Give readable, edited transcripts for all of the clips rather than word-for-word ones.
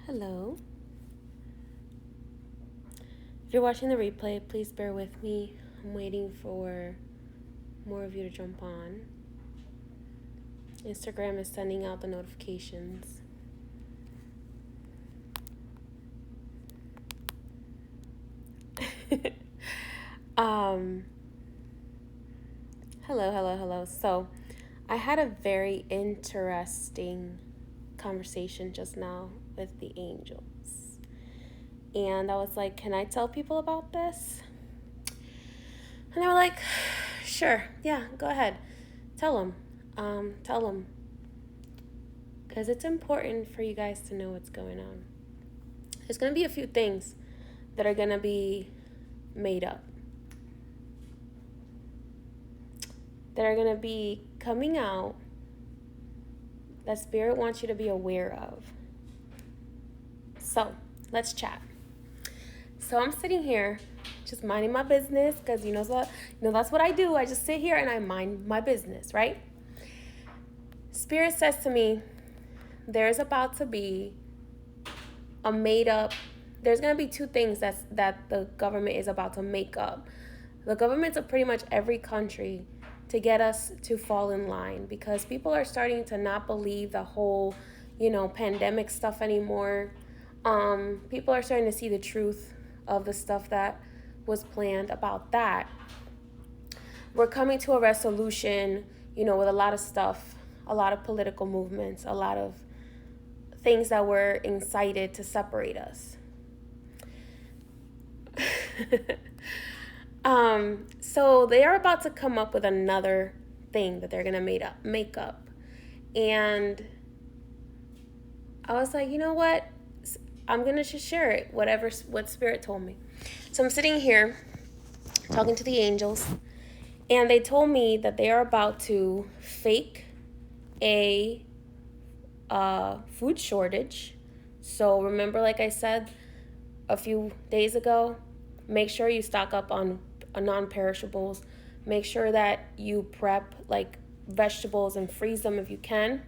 Hello. If you're watching the replay, please bear with me. I'm waiting for more of you to jump on. Instagram is sending out the notifications. um hello. So, I had a very interesting conversation just now with the angels. And I was like, "Can I tell people about this?" And they were like, "Sure. Yeah, go ahead. Tell them. Tell them. Because it's important for you guys to know what's going on. There's going to be a few things that are going to be made up, that are going to be coming out, that Spirit wants you to be aware of. So, let's chat." So I'm sitting here just minding my business, because that's what I do. I just sit here and I mind my business, right? Spirit says to me, there's about to be a made up, there's going to be two things that the government is about to make up. The governments of pretty much every country to get us to fall in line, because people are starting to not believe the whole, pandemic stuff anymore. People are starting to see the truth of the stuff that was planned about that. We're coming to a resolution, with a lot of stuff, a lot of political movements, a lot of things that were incited to separate us. So they are about to come up with another thing that they're gonna make up. And I was like, you know what? I'm gonna just share it, what Spirit told me. So I'm sitting here talking to the angels, and they told me that they are about to fake a food shortage. So remember, like I said a few days ago, make sure you stock up on non-perishables. Make sure that you prep like vegetables and freeze them if you can.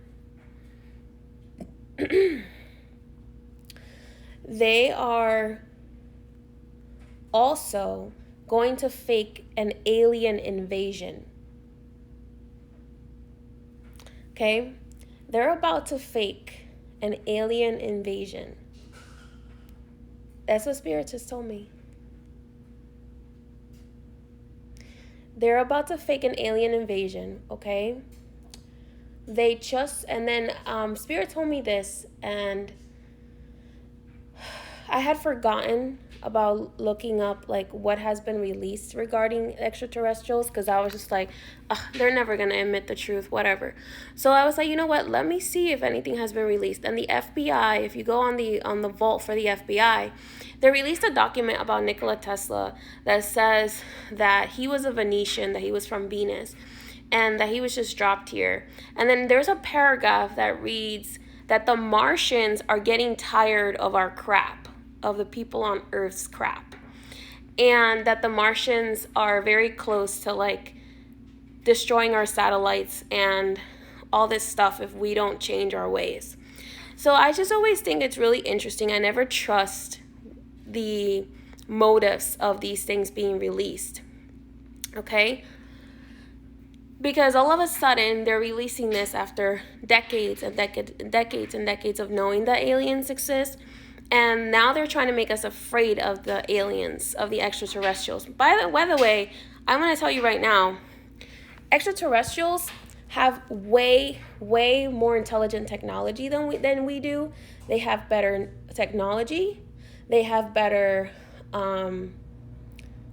They are also going to fake an alien invasion. Okay? They're about to fake an alien invasion. That's what Spirit just told me. They're about to fake an alien invasion, okay? And then Spirit told me this, and I had forgotten about looking up like what has been released regarding extraterrestrials, because I was just like, they're never going to admit the truth, whatever. So I was like, you know what, let me see if anything has been released. And the FBI, if you go on the vault for the FBI, they released a document about Nikola Tesla that says that he was a Venetian, that he was from Venus, and that he was just dropped here. And then there's a paragraph that reads that the Martians are getting tired of our crap, of the people on Earth's crap, and that the Martians are very close to like destroying our satellites and all this stuff if we don't change our ways. So I just always think it's really interesting. I never trust the motives of these things being released, okay? Because all of a sudden they're releasing this after decades and decades of knowing that aliens exist. And now they're trying to make us afraid of the aliens, of the extraterrestrials. By the way, I'm going to tell you right now, extraterrestrials have way more intelligent technology than we do. They have better technology. They have better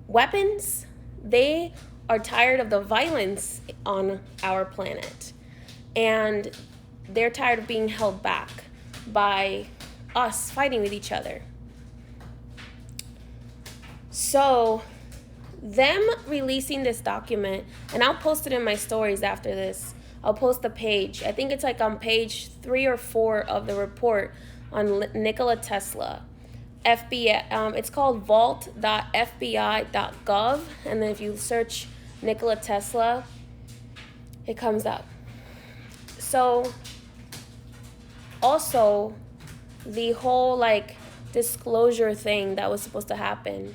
weapons. They are tired of the violence on our planet. And they're tired of being held back by us fighting with each other. So them releasing this document, and I'll post it in my stories after this. I'll post the page. I think it's like on page 3 or 4 of the report on Nikola Tesla. FBI, it's called vault.fbi.gov, and then if you search Nikola Tesla, it comes up. So also, the whole like disclosure thing that was supposed to happen,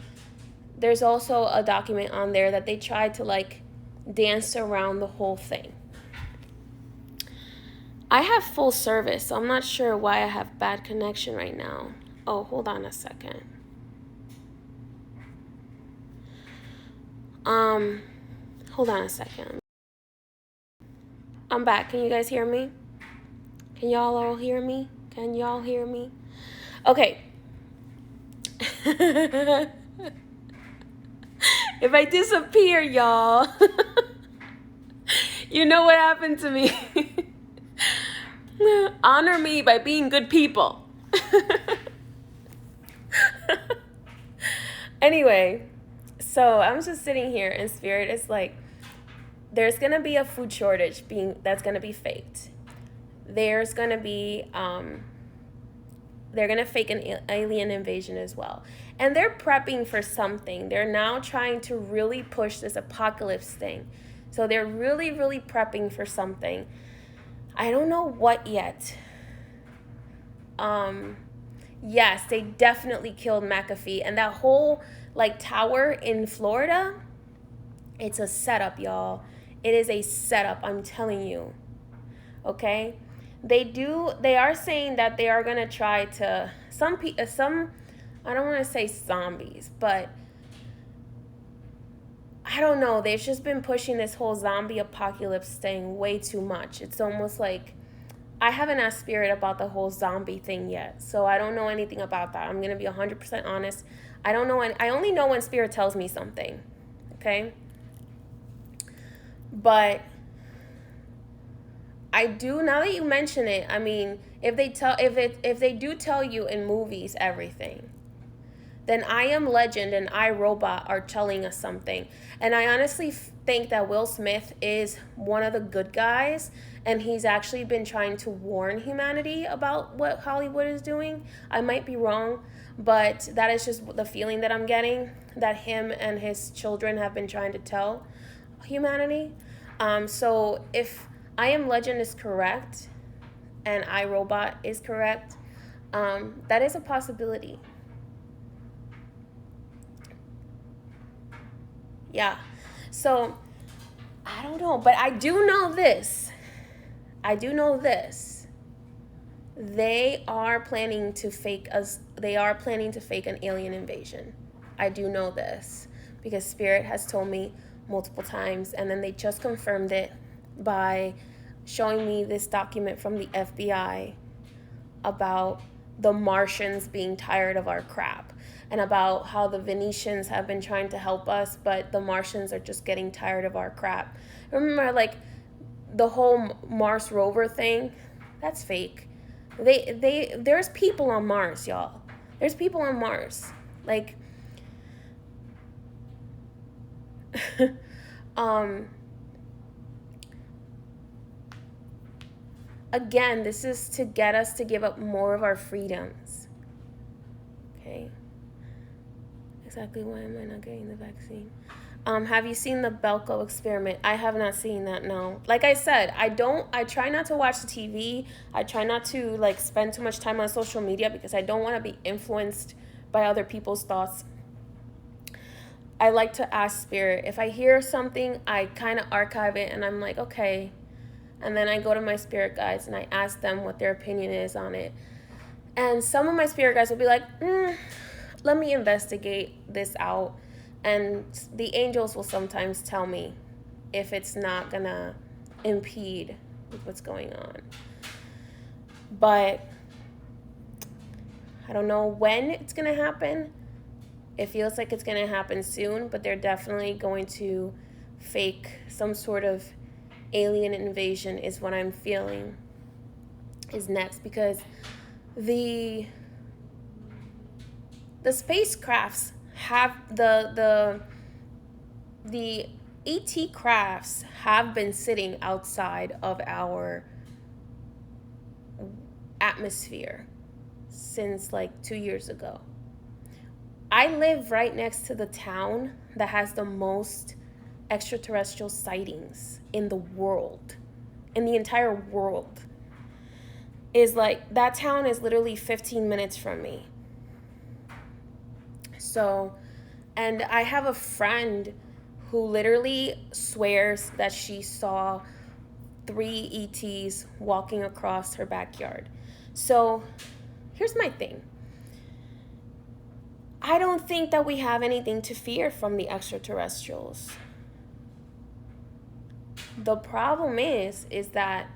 there's also a document on there that they tried to like dance around the whole thing. I have full service, so I'm not sure why I have bad connection right now. Oh, hold on a second. Hold on a second. I'm back. Can you guys hear me? Can y'all all hear me? Can y'all hear me? Okay. If I disappear, y'all, you know what happened to me. Honor me by being good people. Anyway, so I'm just sitting here and Spirit is like, there's gonna be a food shortage that's gonna be faked. There's gonna be they're gonna fake an alien invasion as well, and they're prepping for something. They're now trying to really push this apocalypse thing, so they're really prepping for something. I don't know what yet. Yes, they definitely killed McAfee, and that whole like tower in Florida, it's a setup, y'all. It is a setup, I'm telling you. Okay? They are saying that they are going to try to some I don't want to say zombies, but I don't know, they've just been pushing this whole zombie apocalypse thing way too much. It's almost like I haven't asked Spirit about the whole zombie thing yet, so I don't know anything about that. I'm going to be 100% honest. I don't know. I only know when Spirit tells me something, okay? But I do, now that you mention it, I mean, if they do tell you in movies everything, then I Am Legend and I, Robot are telling us something. And I honestly think that Will Smith is one of the good guys, and he's actually been trying to warn humanity about what Hollywood is doing. I might be wrong, but that is just the feeling that I'm getting, that him and his children have been trying to tell humanity. So if I Am Legend is correct and I, Robot is correct, that is a possibility. Yeah. So I don't know, but I do know this. They are planning to fake an alien invasion. I do know this because Spirit has told me multiple times, and then they just confirmed it by showing me this document from the FBI about the Martians being tired of our crap, and about how the Venetians have been trying to help us, but the Martians are just getting tired of our crap. Remember, like, the whole Mars rover thing? That's fake. There's people on Mars, y'all. There's people on Mars. Like, again, this is to get us to give up more of our freedoms. Okay? Exactly why am I not getting the vaccine? Have you seen the Belko experiment? I have not seen that, no. Like I said, I try not to watch the TV. I try not to like spend too much time on social media because I don't want to be influenced by other people's thoughts. I like to ask Spirit. If I hear something, I kind of archive it and I'm like, okay. And then I go to my spirit guides and I ask them what their opinion is on it. And some of my spirit guides will be like, let me investigate this out. And the angels will sometimes tell me if it's not gonna impede with what's going on. But I don't know when it's gonna happen. It feels like it's gonna happen soon, but they're definitely going to fake some sort of alien invasion is what I'm feeling is next, because the spacecrafts have the ET crafts have been sitting outside of our atmosphere since like 2 years ago. I live right next to the town that has the most extraterrestrial sightings in the world, in the entire world. is like, that town is literally 15 minutes from me. So, and I have a friend who literally swears that she saw 3 ETs walking across her backyard. So, here's my thing. I don't think that we have anything to fear from the extraterrestrials. The problem is that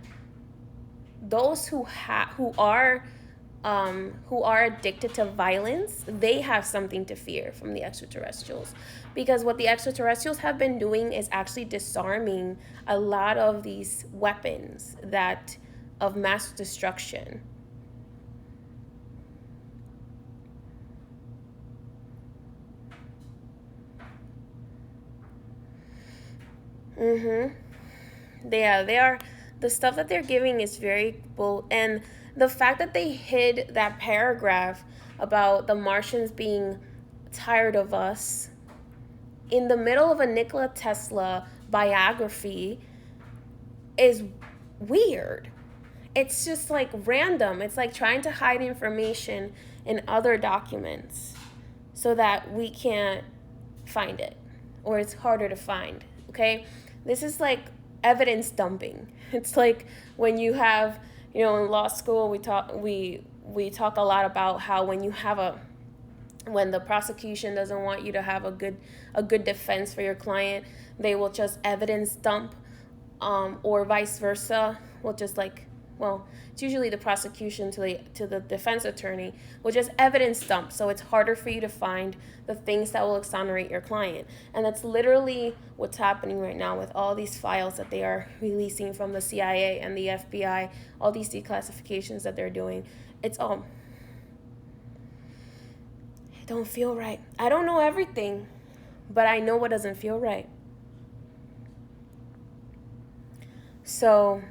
those who are addicted to violence, they have something to fear from the extraterrestrials, because what the extraterrestrials have been doing is actually disarming a lot of these weapons that of mass destruction. Mm-hmm. They are, the stuff that they're giving is very bold, and the fact that they hid that paragraph about the Martians being tired of us in the middle of a Nikola Tesla biography is weird. It's just like random. It's like trying to hide information in other documents so that we can't find it, or it's harder to find. Okay? This is like evidence dumping. It's like when you have, in law school we talk a lot about how when the prosecution doesn't want you to have a good defense for your client, they will just evidence dump, or vice versa. Will just like, well, it's usually the prosecution to the defense attorney will just evidence dump, so it's harder for you to find the things that will exonerate your client. And that's literally what's happening right now with all these files that they are releasing from the CIA and the FBI, all these declassifications that they're doing. It's all, it don't feel right. I don't know everything, but I know what doesn't feel right. So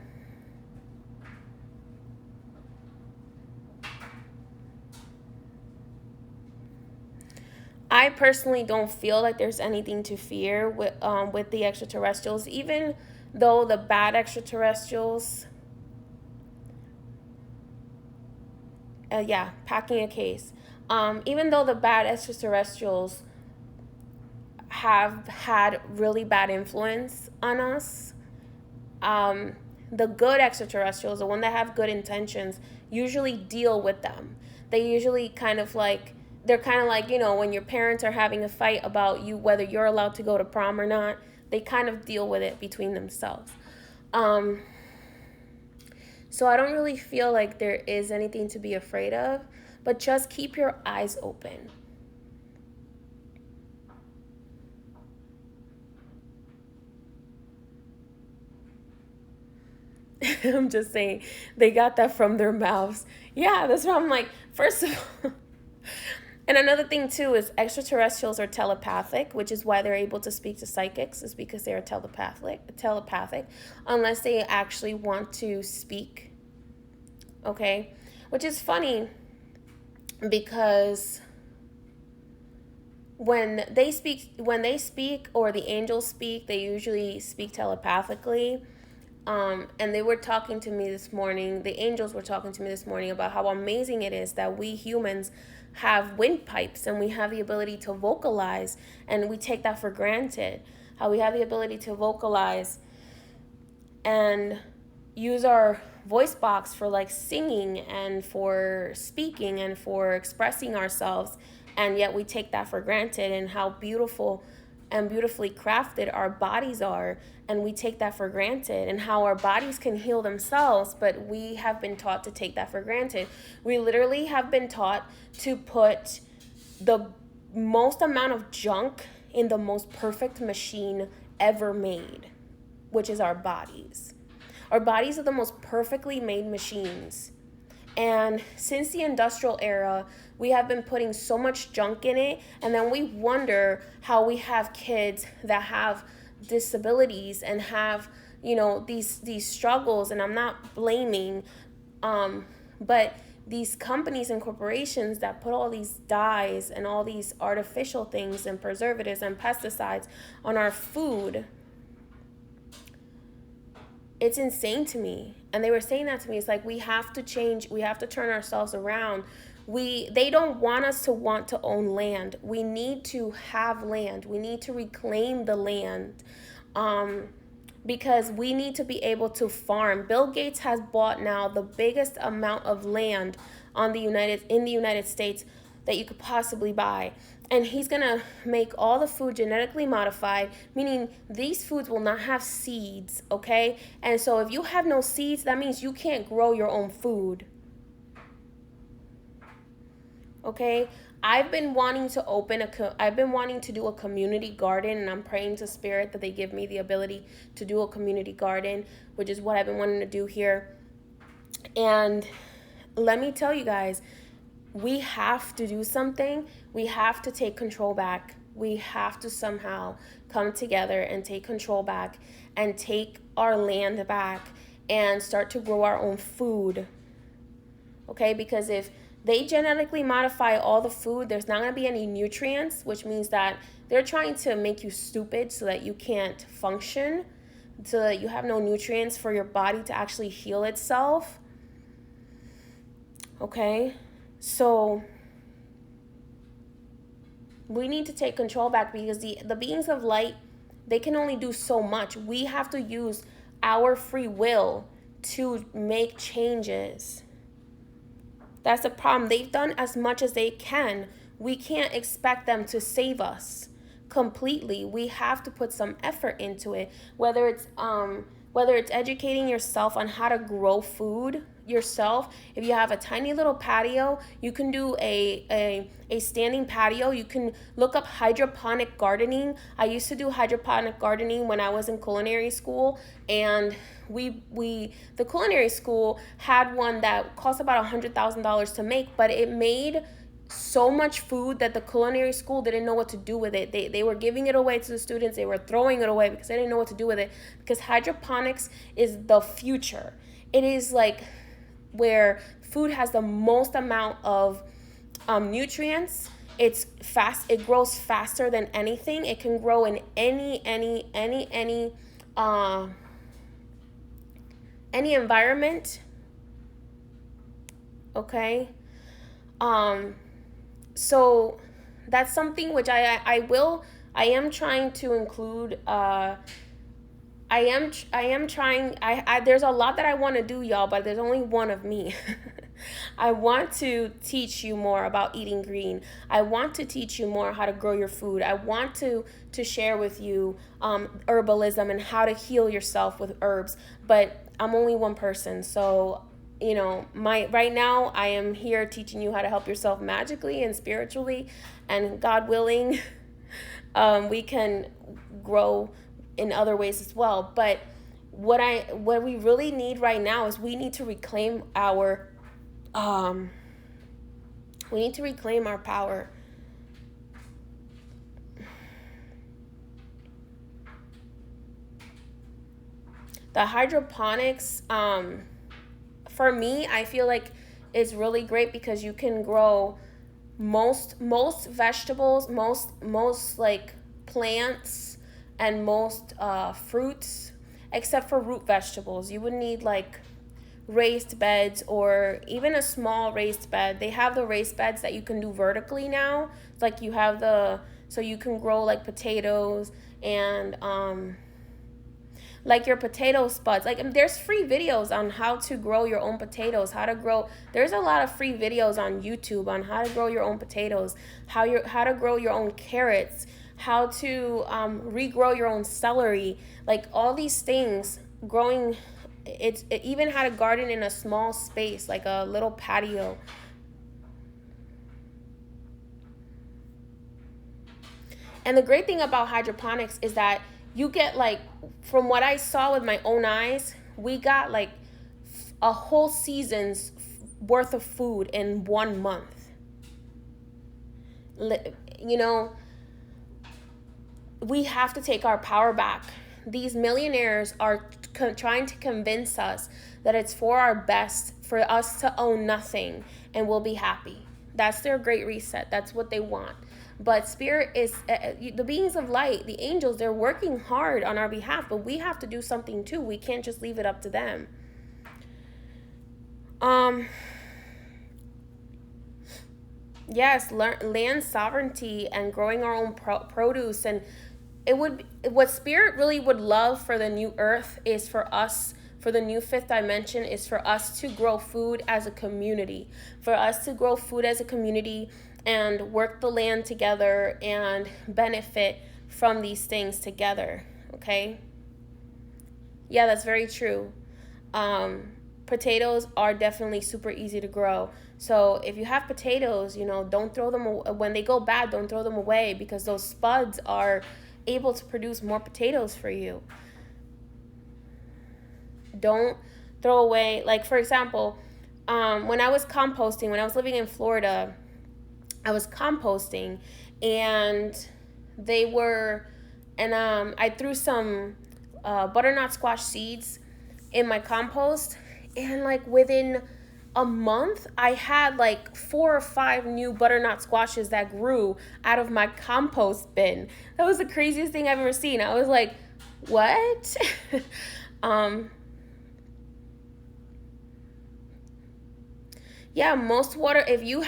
I personally don't feel like there's anything to fear with the extraterrestrials, even though the bad extraterrestrials, packing a case. Even though the bad extraterrestrials have had really bad influence on us, um, the good extraterrestrials, the one that have good intentions, usually deal with them. They usually kind of like, they're kind of like, when your parents are having a fight about you, whether you're allowed to go to prom or not, they kind of deal with it between themselves. So I don't really feel like there is anything to be afraid of, but just keep your eyes open. I'm just saying, they got that from their mouths. Yeah, that's what I'm like. First of all, and another thing too is extraterrestrials are telepathic, which is why they're able to speak to psychics, is because they are telepathic, unless they actually want to speak. Okay, which is funny because when they speak or the angels speak, they usually speak telepathically. And they were talking to me this morning, the angels were talking to me this morning about how amazing it is that we humans have windpipes and we have the ability to vocalize, and we take that for granted. How we have the ability to vocalize and use our voice box for like singing and for speaking and for expressing ourselves, and yet we take that for granted, and how beautiful and beautifully crafted our bodies are, and we take that for granted, and how our bodies can heal themselves, but we have been taught to take that for granted. We literally have been taught to put the most amount of junk in the most perfect machine ever made, which is our bodies. Our bodies are the most perfectly made machines. And since the industrial era, we have been putting so much junk in it, and then we wonder how we have kids that have disabilities and have, these struggles. And I'm not blaming, but these companies and corporations that put all these dyes and all these artificial things and preservatives and pesticides on our food, it's insane to me. And they were saying that to me. It's like, we have to change. We have to turn ourselves around. They don't want us to want to own land. We need to have land. We need to reclaim the land. Because we need to be able to farm. Bill Gates has bought now the biggest amount of land in the United States that you could possibly buy. And he's going to make all the food genetically modified, meaning these foods will not have seeds, okay? And so if you have no seeds, that means you can't grow your own food. Okay? I've been wanting to do a community garden, and I'm praying to Spirit that they give me the ability to do a community garden, which is what I've been wanting to do here. And let me tell you guys, we have to do something. We have to take control back. We have to somehow come together and take control back and take our land back and start to grow our own food. Okay? Because if they genetically modify all the food, there's not going to be any nutrients, which means that they're trying to make you stupid so that you can't function, so that you have no nutrients for your body to actually heal itself. Okay? So we need to take control back, because the beings of light, they can only do so much. We have to use our free will to make changes. That's the problem. They've done as much as they can. We can't expect them to save us completely. We have to put some effort into it, whether it's educating yourself on how to grow food yourself. If you have a tiny little patio, you can do a standing patio. You can look up hydroponic gardening. I used to do hydroponic gardening when I was in culinary school, and the culinary school had one that cost about $100,000 to make, but it made so much food that the culinary school didn't know what to do with it. They were giving it away to the students. They were throwing it away because they didn't know what to do with it, because hydroponics is the future. It is like where food has the most amount of nutrients. It's fast. It grows faster than anything. It can grow in any environment. Okay. So that's something which I am trying to include. There's a lot that I want to do, y'all, but there's only one of me. I want to teach you more about eating green. I want to teach you more how to grow your food. I want to share with you herbalism and how to heal yourself with herbs, but I'm only one person. So, right now I am here teaching you how to help yourself magically and spiritually, and God willing, we can grow in other ways as well. But what we really need right now is we need to reclaim our power. The hydroponics, for me, I feel like it's really great because you can grow most vegetables, most like plants, and most fruits, except for root vegetables. You would need like raised beds, or even a small raised bed. They have the raised beds that you can do vertically now. It's like you have so you can grow like potatoes and like your potato spuds. Like, there's free videos on how to grow your own potatoes, there's a lot of free videos on YouTube on how to grow your own potatoes, how to grow your own carrots, how to regrow your own celery, like all these things. Growing, even how to garden in a small space, like a little patio. And the great thing about hydroponics is that you get, like, from what I saw with my own eyes, we got like a whole season's worth of food in 1 month. We have to take our power back. These millionaires are trying to convince us that it's for our best for us to own nothing and we'll be happy. That's their great reset. That's what they want. But spirit is the beings of light, the angels, they're working hard on our behalf, but we have to do something too. We can't just leave it up to them. Yes, land sovereignty and growing our own produce, and it would, what spirit really would love for the new earth is for us, for the new fifth dimension, is for us to grow food as a community, for us to grow food as a community and work the land together and benefit from these things together. Okay, yeah, that's very true. Potatoes are definitely super easy to grow. So if you have potatoes, don't throw them when they go bad. Don't throw them away, because those spuds are able to produce more potatoes for you. Don't throw away, like, for example, when I was composting, when I was living in Florida, I was composting, and I threw some butternut squash seeds in my compost, and like within a month I had like 4 or 5 new butternut squashes that grew out of my compost bin. That was the craziest thing I've ever seen. I was like, what? Yeah, most water, if you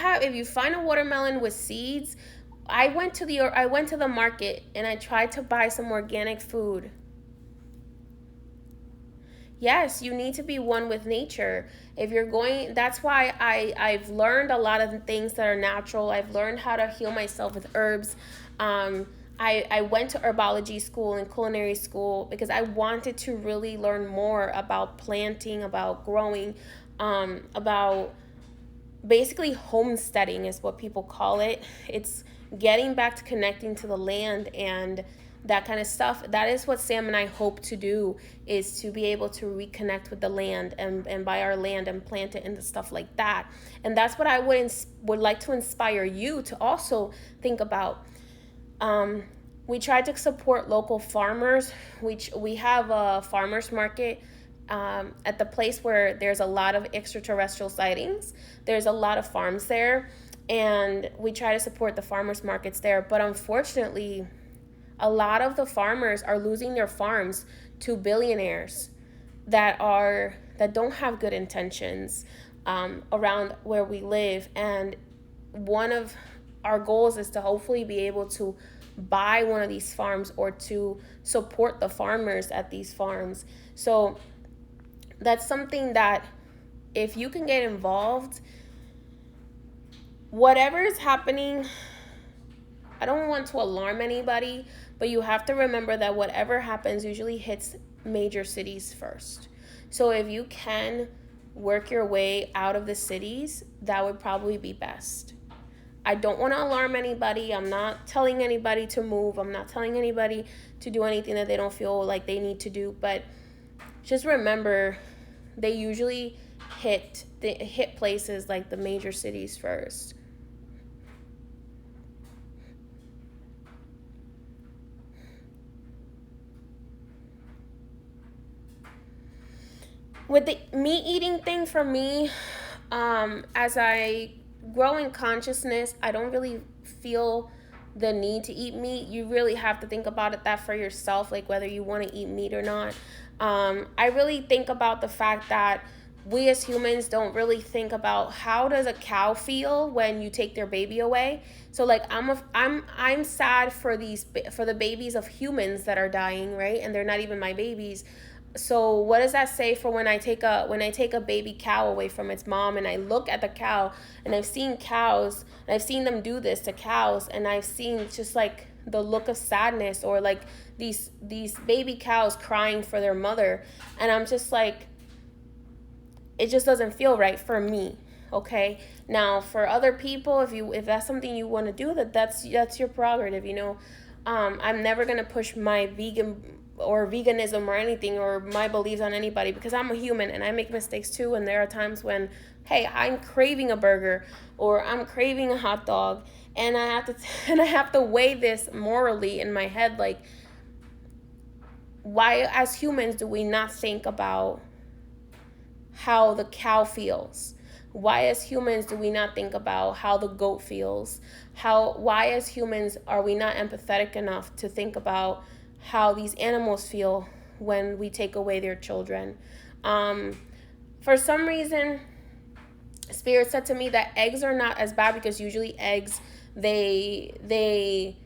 find a watermelon with seeds, I went to the market and I tried to buy some organic food. Yes, you need to be one with nature. If you're going, that's why I've learned a lot of the things that are natural. I've learned how to heal myself with herbs. I went to herbology school and culinary school because I wanted to really learn more about planting, about growing, about basically homesteading is what people call it. It's getting back to connecting to the land and that kind of stuff. That is what Sam and I hope to do, is to be able to reconnect with the land and buy our land and plant it into stuff like that. And that's what I would like to inspire you to also think about. We try to support local farmers. We have a farmers market at the place where there's a lot of extraterrestrial sightings. There's a lot of farms there, and we try to support the farmers markets there. But unfortunately, a lot of the farmers are losing their farms to billionaires that don't have good intentions around where we live. And one of our goals is to hopefully be able to buy one of these farms or to support the farmers at these farms. So that's something that if you can get involved, whatever is happening, I don't want to alarm anybody, but you have to remember that whatever happens usually hits major cities first. So if you can work your way out of the cities, that would probably be best. I don't want to alarm anybody. I'm not telling anybody to move. I'm not telling anybody to do anything that they don't feel like they need to do. But just remember, they usually hit places like the major cities first. With the meat eating thing, for me, as I grow in consciousness, I don't really feel the need to eat meat. You really have to think about that for yourself, like whether you want to eat meat or not. I really think about the fact that we as humans don't really think about how does a cow feel when you take their baby away. So like I'm sad for the babies of humans that are dying, right? And they're not even my babies. So what does that say for when I take a baby cow away from its mom, and I look at the cow, and I've seen cows, and I've seen them do this to cows, and I've seen just like the look of sadness, or like these baby cows crying for their mother, and I'm just like, it just doesn't feel right for me. Okay, now for other people, if that's something you want to do, that's your prerogative. I'm never gonna push my veganism or anything, or my beliefs on anybody, because I'm a human and I make mistakes too. And there are times when, hey, I'm craving a burger or I'm craving a hot dog, and I have to weigh this morally in my head, like, why as humans do we not think about how the cow feels? Why as humans do we not think about how the goat feels? Why as humans are we not empathetic enough to think about how these animals feel when we take away their children? For some reason, Spirit said to me that eggs are not as bad, because usually eggs, they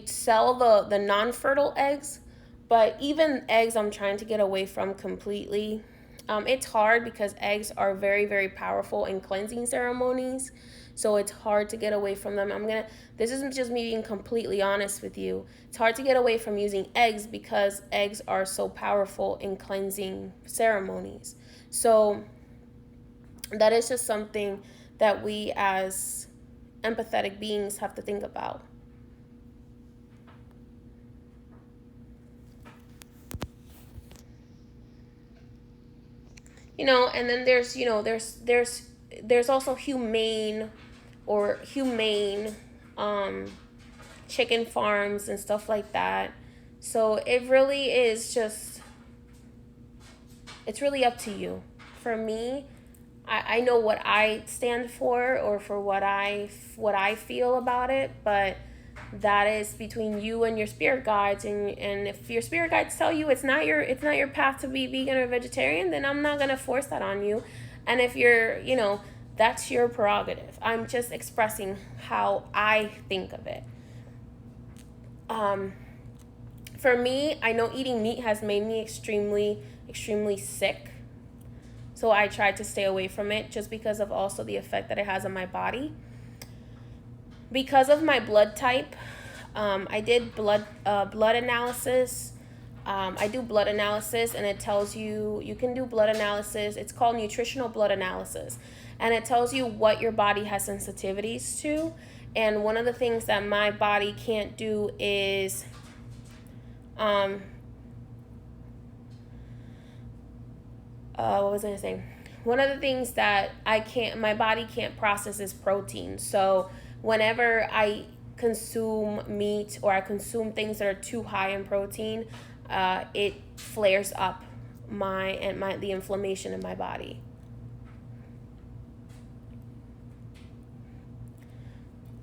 sell the non-fertile eggs, but even eggs I'm trying to get away from completely. It's hard because eggs are very, very powerful in cleansing ceremonies, so it's hard to get away from them. This isn't just me being completely honest with you. It's hard to get away from using eggs because eggs are so powerful in cleansing ceremonies. So that is just something that we as empathetic beings have to think about. And then there's also humane or humane chicken farms and stuff like that. So it really is just, it's really up to you. For me, I know what I stand for, or for what I feel about it, but that is between you and your spirit guides. And if your spirit guides tell you it's not your path to be vegan or vegetarian, then I'm not gonna force that on you. And if you're, that's your prerogative. I'm just expressing how I think of it. For me, I know eating meat has made me extremely, extremely sick. So I tried to stay away from it, just because of also the effect that it has on my body. Because of my blood type, I did blood analysis. I do blood analysis, and it tells you can do blood analysis. It's called nutritional blood analysis, and it tells you what your body has sensitivities to. And one of the things that my body can't do is what was I gonna say? One of the things that my body can't process is protein. So whenever I consume meat, or I consume things that are too high in protein, it flares up the inflammation in my body.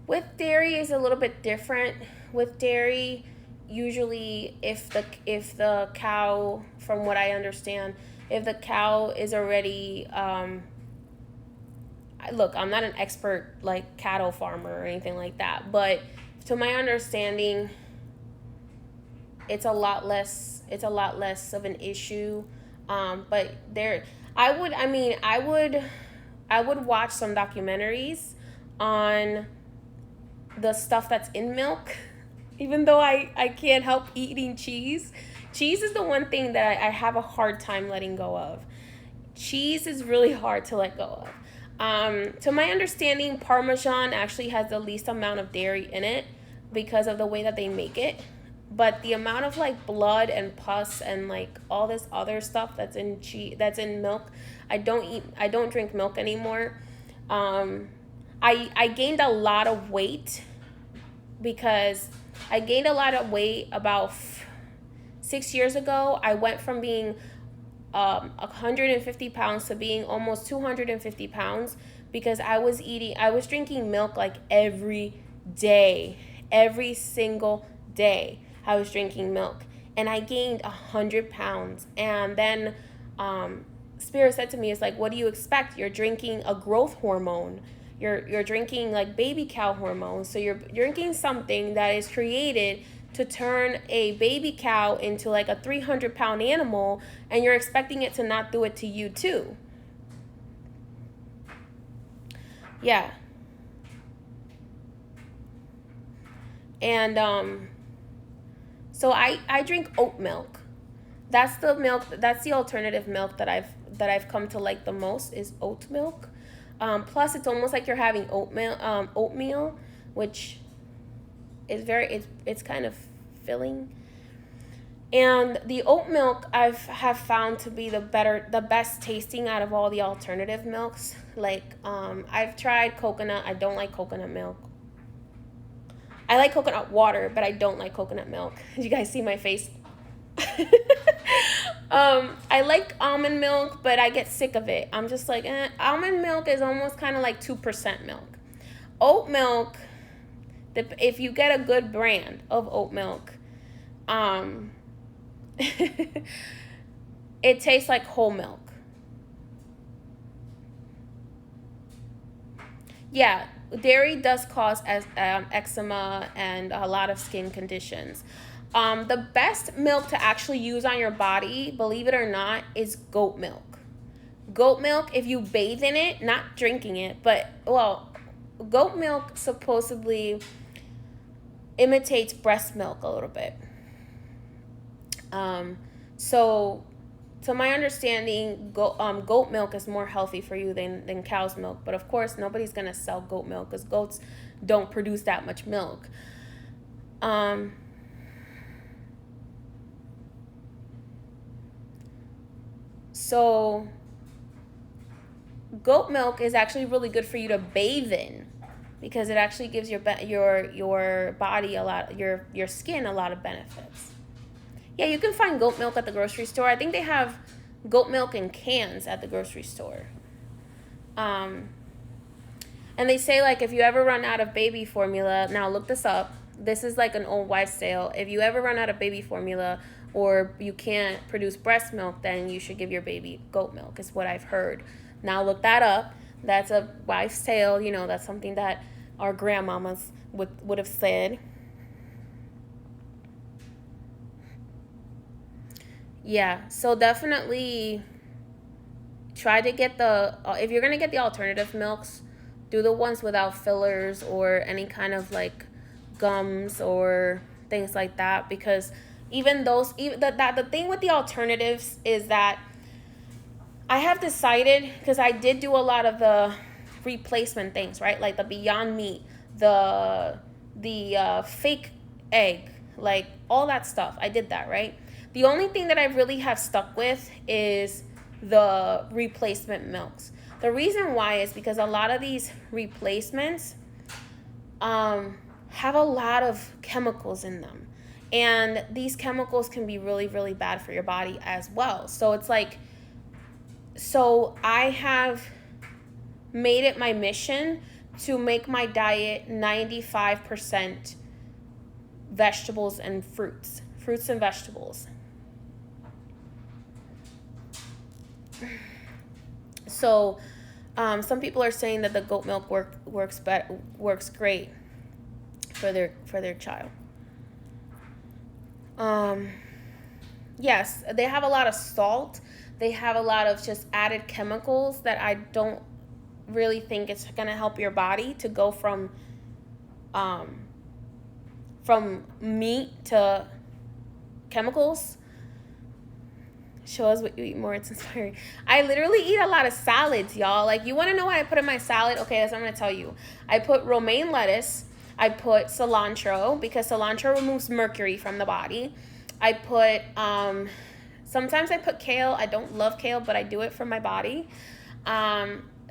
With dairy is a little bit different. With dairy, usually if the cow, from what I understand, if the cow is already look, I'm not an expert like cattle farmer or anything like that, but to my understanding, it's a lot less of an issue. But I would watch some documentaries on the stuff that's in milk, even though I can't help eating cheese. Cheese is the one thing that I have a hard time letting go of. Cheese is really hard to let go of. To my understanding, Parmesan actually has the least amount of dairy in it because of the way that they make it. But the amount of like blood and pus and like all this other stuff that's in milk, I don't drink milk anymore. I gained a lot of weight because I gained a lot of weight about 6 years ago. I went from being 150 pounds to being almost 250 pounds because I was drinking milk like every day, every single day. I was drinking milk, and I gained 100 pounds. And then Spirit said to me, it's like, what do you expect? You're drinking a growth hormone. You're drinking like baby cow hormones. So you're drinking something that is created to turn a baby cow into like a 300-pound animal, and you're expecting it to not do it to you too. Yeah. And so I drink oat milk. That's the alternative milk that I've come to like the most, is oat milk. Plus it's almost like you're having oatmeal, which is it's kind of filling. And the oat milk have found to be the best tasting out of all the alternative milks. Like I've tried coconut. I don't like coconut milk. I like coconut water, but I don't like coconut milk. Did you guys see my face? I like almond milk, but I get sick of it. I'm just like, almond milk is almost kind of like 2% milk. Oat milk, if you get a good brand of oat milk, um, it tastes like whole milk. Yeah, dairy does cause eczema and a lot of skin conditions. The best milk to actually use on your body, believe it or not, is goat milk. Goat milk, if you bathe in it, not drinking it, but, well, goat milk supposedly imitates breast milk a little bit. So to my understanding, goat milk is more healthy for you than cow's milk. But of course, nobody's going to sell goat milk because goats don't produce that much milk. So goat milk is actually really good for you to bathe in because it actually gives your body a lot, your skin a lot of benefits. Yeah, you can find goat milk at the grocery store. I think they have goat milk in cans at the grocery store. And they say, like, if you ever run out of baby formula, now look this up. This is like an old wives' tale. If you ever run out of baby formula or you can't produce breast milk, then you should give your baby goat milk, is what I've heard. Now look that up. That's a wives' tale. You know, that's something that our grandmamas would have said. Yeah, so definitely try to get if you're going to get the alternative milks, do the ones without fillers or any kind of like gums or things like that, because even the thing with the alternatives is that I have decided, because I did do a lot of the replacement things, right? Like the Beyond Meat, the fake egg, like all that stuff. I did that, right? The only thing that I really have stuck with is the replacement milks. The reason why is because a lot of these replacements have a lot of chemicals in them. And these chemicals can be really, really bad for your body as well. So it's like, so I have made it my mission to make my diet 95% vegetables and fruits and vegetables. So some people are saying that the goat milk works great for their child. Yes, they have a lot of salt. They have a lot of just added chemicals that I don't really think it's gonna help your body to go from meat to chemicals. Show us what you eat more. It's inspiring. I literally eat a lot of salads, y'all. Like, you want to know what I put in my salad? Okay, that's what I'm going to tell you. I put romaine lettuce. I put cilantro because cilantro removes mercury from the body. I put, sometimes I put kale. I don't love kale, but I do it for my body.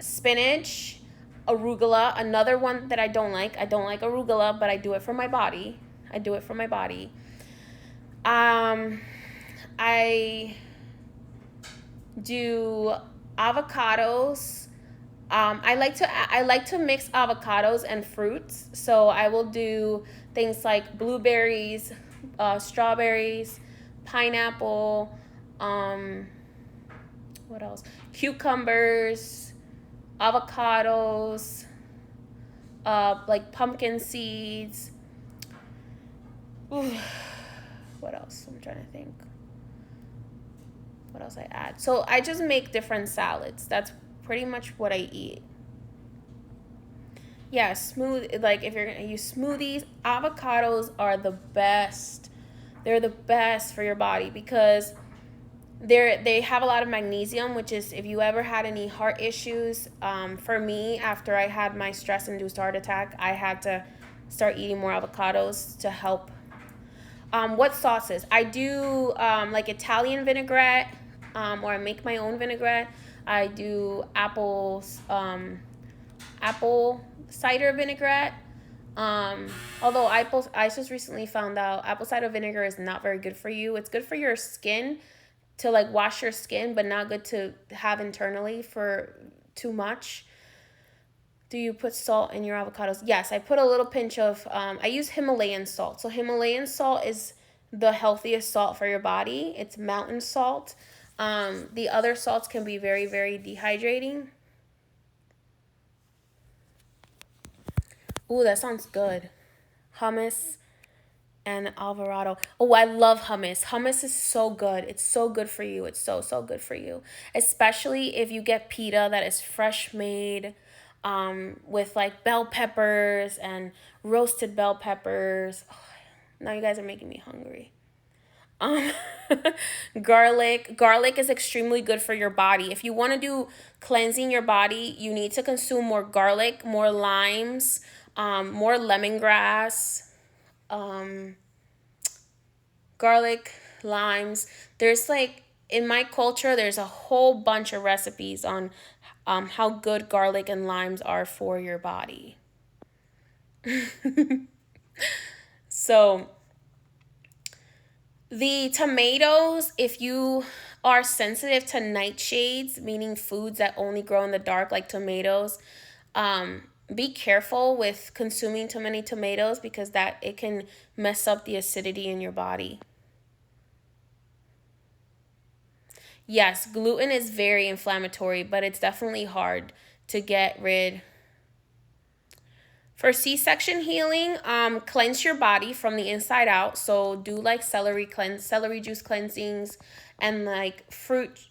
Spinach, arugula, another one that I don't like. I don't like arugula, but I do it for my body. I do avocados. I like to mix avocados and fruits. So I will do things like blueberries, strawberries, pineapple, what else? Cucumbers, avocados, like pumpkin seeds. Ooh. What else? I'm trying to think. What else I add? So I just make different salads. That's pretty much what I eat. Yeah, like if you're gonna use smoothies, avocados are the best. They're the best for your body because they have a lot of magnesium, which is, if you ever had any heart issues, for me, after I had my stress-induced heart attack, I had to start eating more avocados to help. What sauces? I do like Italian vinaigrette, or I make my own vinaigrette. I do apple cider vinaigrette. Although I just recently found out apple cider vinegar is not very good for you. It's good for your skin to like wash your skin, but not good to have internally for too much. Do you put salt in your avocados? Yes, I put a little pinch of, I use Himalayan salt. So Himalayan salt is the healthiest salt for your body. It's mountain salt. The other salts can be very, very dehydrating. Ooh, that sounds good. Hummus and Alvarado. Oh, I love hummus. Hummus is so good. It's so good for you. It's so, so good for you. Especially if you get pita that is fresh made, with like bell peppers and roasted bell peppers. Oh, now you guys are making me hungry. Um, garlic is extremely good for your body. If you want to do cleansing your body, you need to consume more garlic, more limes, more lemongrass, um, garlic, limes. There's like in my culture, there's a whole bunch of recipes on how good garlic and limes are for your body. So the tomatoes, if you are sensitive to nightshades, meaning foods that only grow in the dark, like tomatoes, um, be careful with consuming too many tomatoes because that it can mess up the acidity in your body. Yes, gluten is very inflammatory, but it's definitely hard to get rid. For C-section healing, cleanse your body from the inside out. So do like celery juice cleansings, and like fruit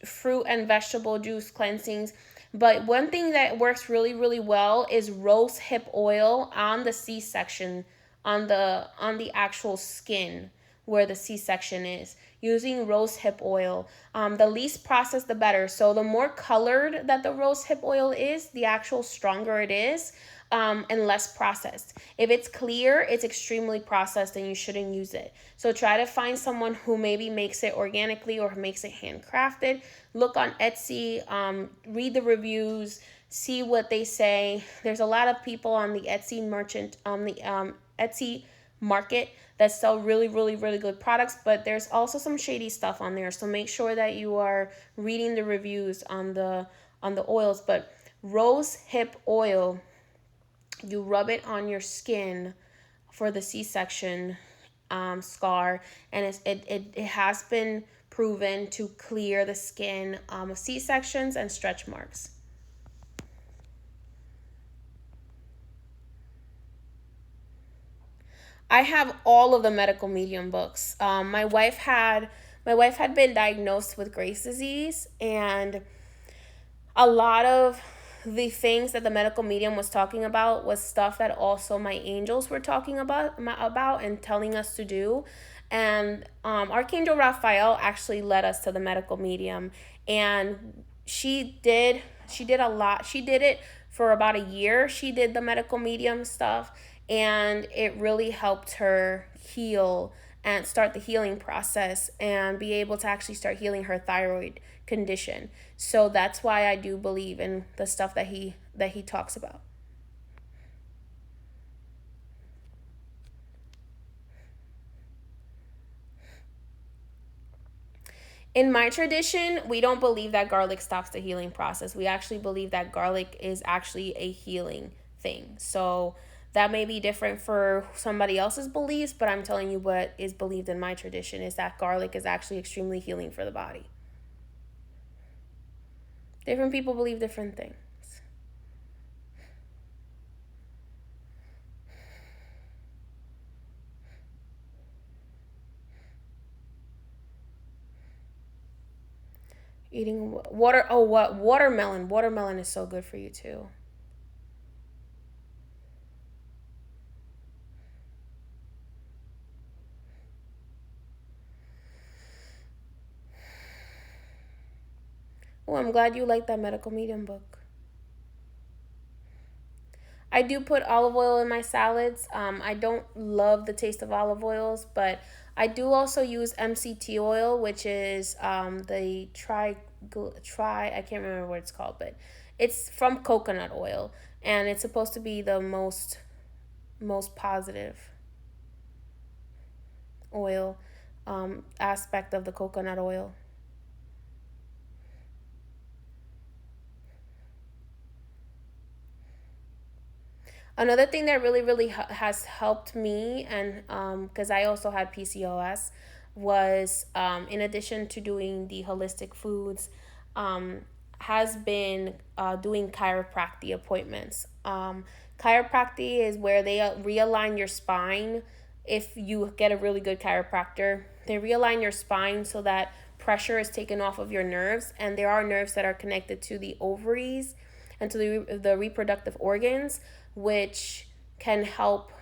and vegetable juice cleansings. But one thing that works really, really well is rose hip oil on the C-section, on the actual skin where the C-section is, using rose hip oil. The least processed, the better. So the more colored that the rose hip oil is, the actual stronger it is, and less processed. If it's clear, it's extremely processed and you shouldn't use it. So try to find someone who maybe makes it organically or makes it handcrafted. Look on Etsy, read the reviews, see what they say. There's a lot of people on the Etsy merchant, on the Etsy market that sell really, really, really good products, but there's also some shady stuff on there. So make sure that you are reading the reviews on the oils. But rose hip oil, you rub it on your skin for the C-section scar, and it has been proven to clear the skin of C-sections and stretch marks. I have all of the medical medium books. My wife had been diagnosed with Graves' disease, and a lot of the things that the medical medium was talking about was stuff that also my angels were talking about and telling us to do. And Archangel Raphael actually led us to the medical medium, and she did a lot. She did it for about a year. She did the medical medium stuff, and it really helped her heal and start the healing process and be able to actually start healing her thyroid condition. So that's why I do believe in the stuff that he talks about. In my tradition, we don't believe that garlic stops the healing process. We actually believe that garlic is actually a healing thing. So that may be different for somebody else's beliefs, but I'm telling you what is believed in my tradition is that garlic is actually extremely healing for the body. Different people believe different things. Eating water. Oh, what? Watermelon. Watermelon is so good for you too. Oh, I'm glad you like that medical medium book. I do put olive oil in my salads. I don't love the taste of olive oils, but I do also use MCT oil, which is the I can't remember what it's called, but it's from coconut oil, and it's supposed to be the most positive oil aspect of the coconut oil. Another thing that really, really has helped me, and because I also had PCOS, was in addition to doing the holistic foods, um, has been doing chiropractic appointments. Chiropractic is where they realign your spine. If you get a really good chiropractor, they realign your spine so that pressure is taken off of your nerves, and there are nerves that are connected to the ovaries and to the reproductive organs, which can help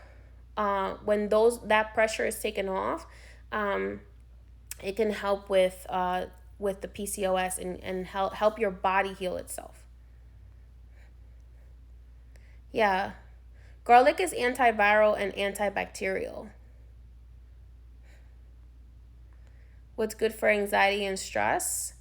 when those that pressure is taken off. Um, it can help with the PCOS, and help your body heal itself. Yeah, garlic is antiviral and antibacterial. What's good for anxiety and stress?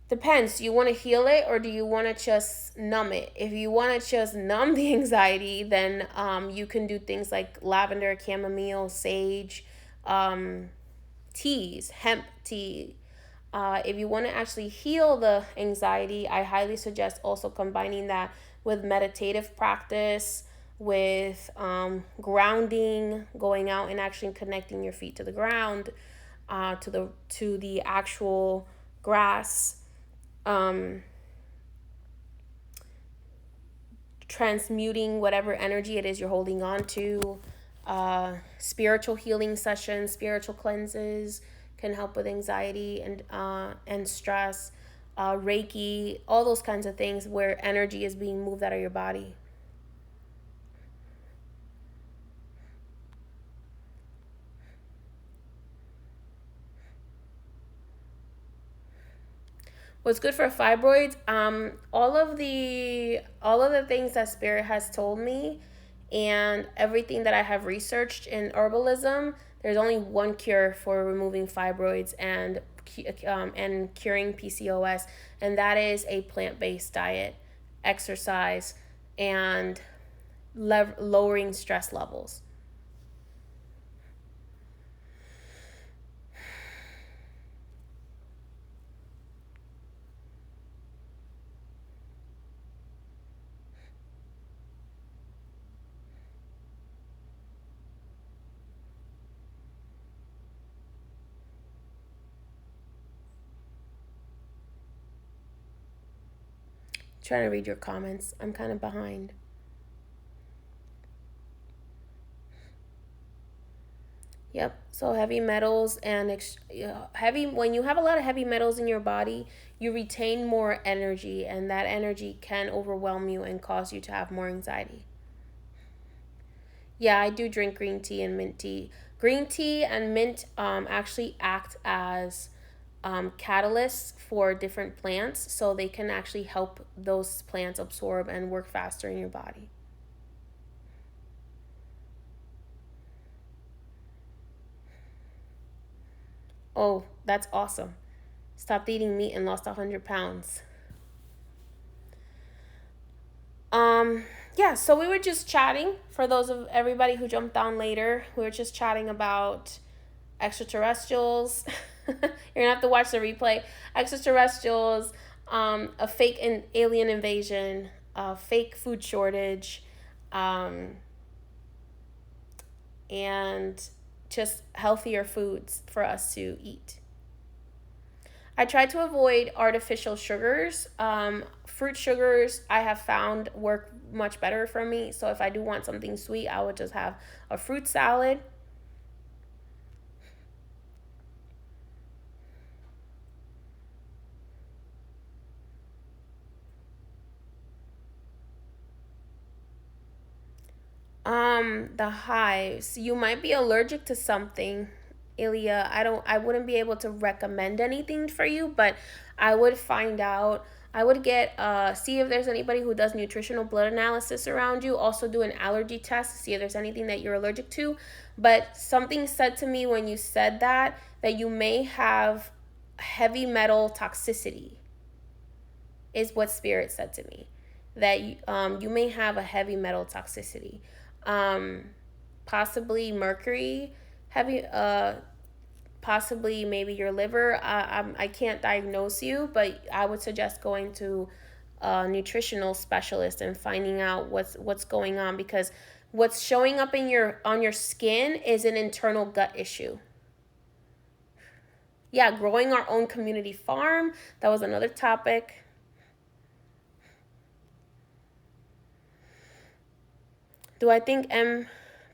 Depends. Do you want to heal it, or do you want to just numb it? If you want to just numb the anxiety, then you can do things like lavender, chamomile, sage, um, teas, hemp tea. If you want to actually heal the anxiety, I highly suggest also combining that with meditative practice, with grounding, going out and actually connecting your feet to the ground, to the actual grass, um, transmuting whatever energy it is you're holding on to. Spiritual healing sessions, spiritual cleanses can help with anxiety and stress. Reiki, all those kinds of things where energy is being moved out of your body. What's good for fibroids? All of the things that spirit has told me, and everything that I have researched in herbalism, there's only one cure for removing fibroids and curing PCOS, and that is a plant-based diet, exercise, and lowering stress levels. Trying to read your comments. I'm kind of behind. Yep. So heavy metals and heavy, when you have a lot of heavy metals in your body, you retain more energy, and that energy can overwhelm you and cause you to have more anxiety. Yeah, I do drink green tea and mint tea. Green tea and mint actually act as catalysts for different plants, so they can actually help those plants absorb and work faster in your body. Oh, that's awesome. Stopped eating meat and lost 100 pounds. Um, yeah, so we were just chatting. For those of everybody who jumped on later, we were just chatting about extraterrestrials. You're gonna have to watch the replay. Extraterrestrials, a fake and alien invasion, a fake food shortage, um, and just healthier foods for us to eat. I try to avoid artificial sugars. Fruit sugars I have found work much better for me. So if I do want something sweet, I would just have a fruit salad. The hives. You might be allergic to something, Ilya. I wouldn't be able to recommend anything for you, but I would find out. I would get see if there's anybody who does nutritional blood analysis around you. Also do an allergy test to see if there's anything that you're allergic to. But something said to me when you said that you may have heavy metal toxicity, is what spirit said to me. That you may have a heavy metal toxicity, um, possibly mercury, heavy, possibly maybe your liver. I can't diagnose you, but I would suggest going to a nutritional specialist and finding out what's going on, because what's showing up in your on your skin is an internal gut issue. Yeah, growing our own community farm, that was another topic. Do I think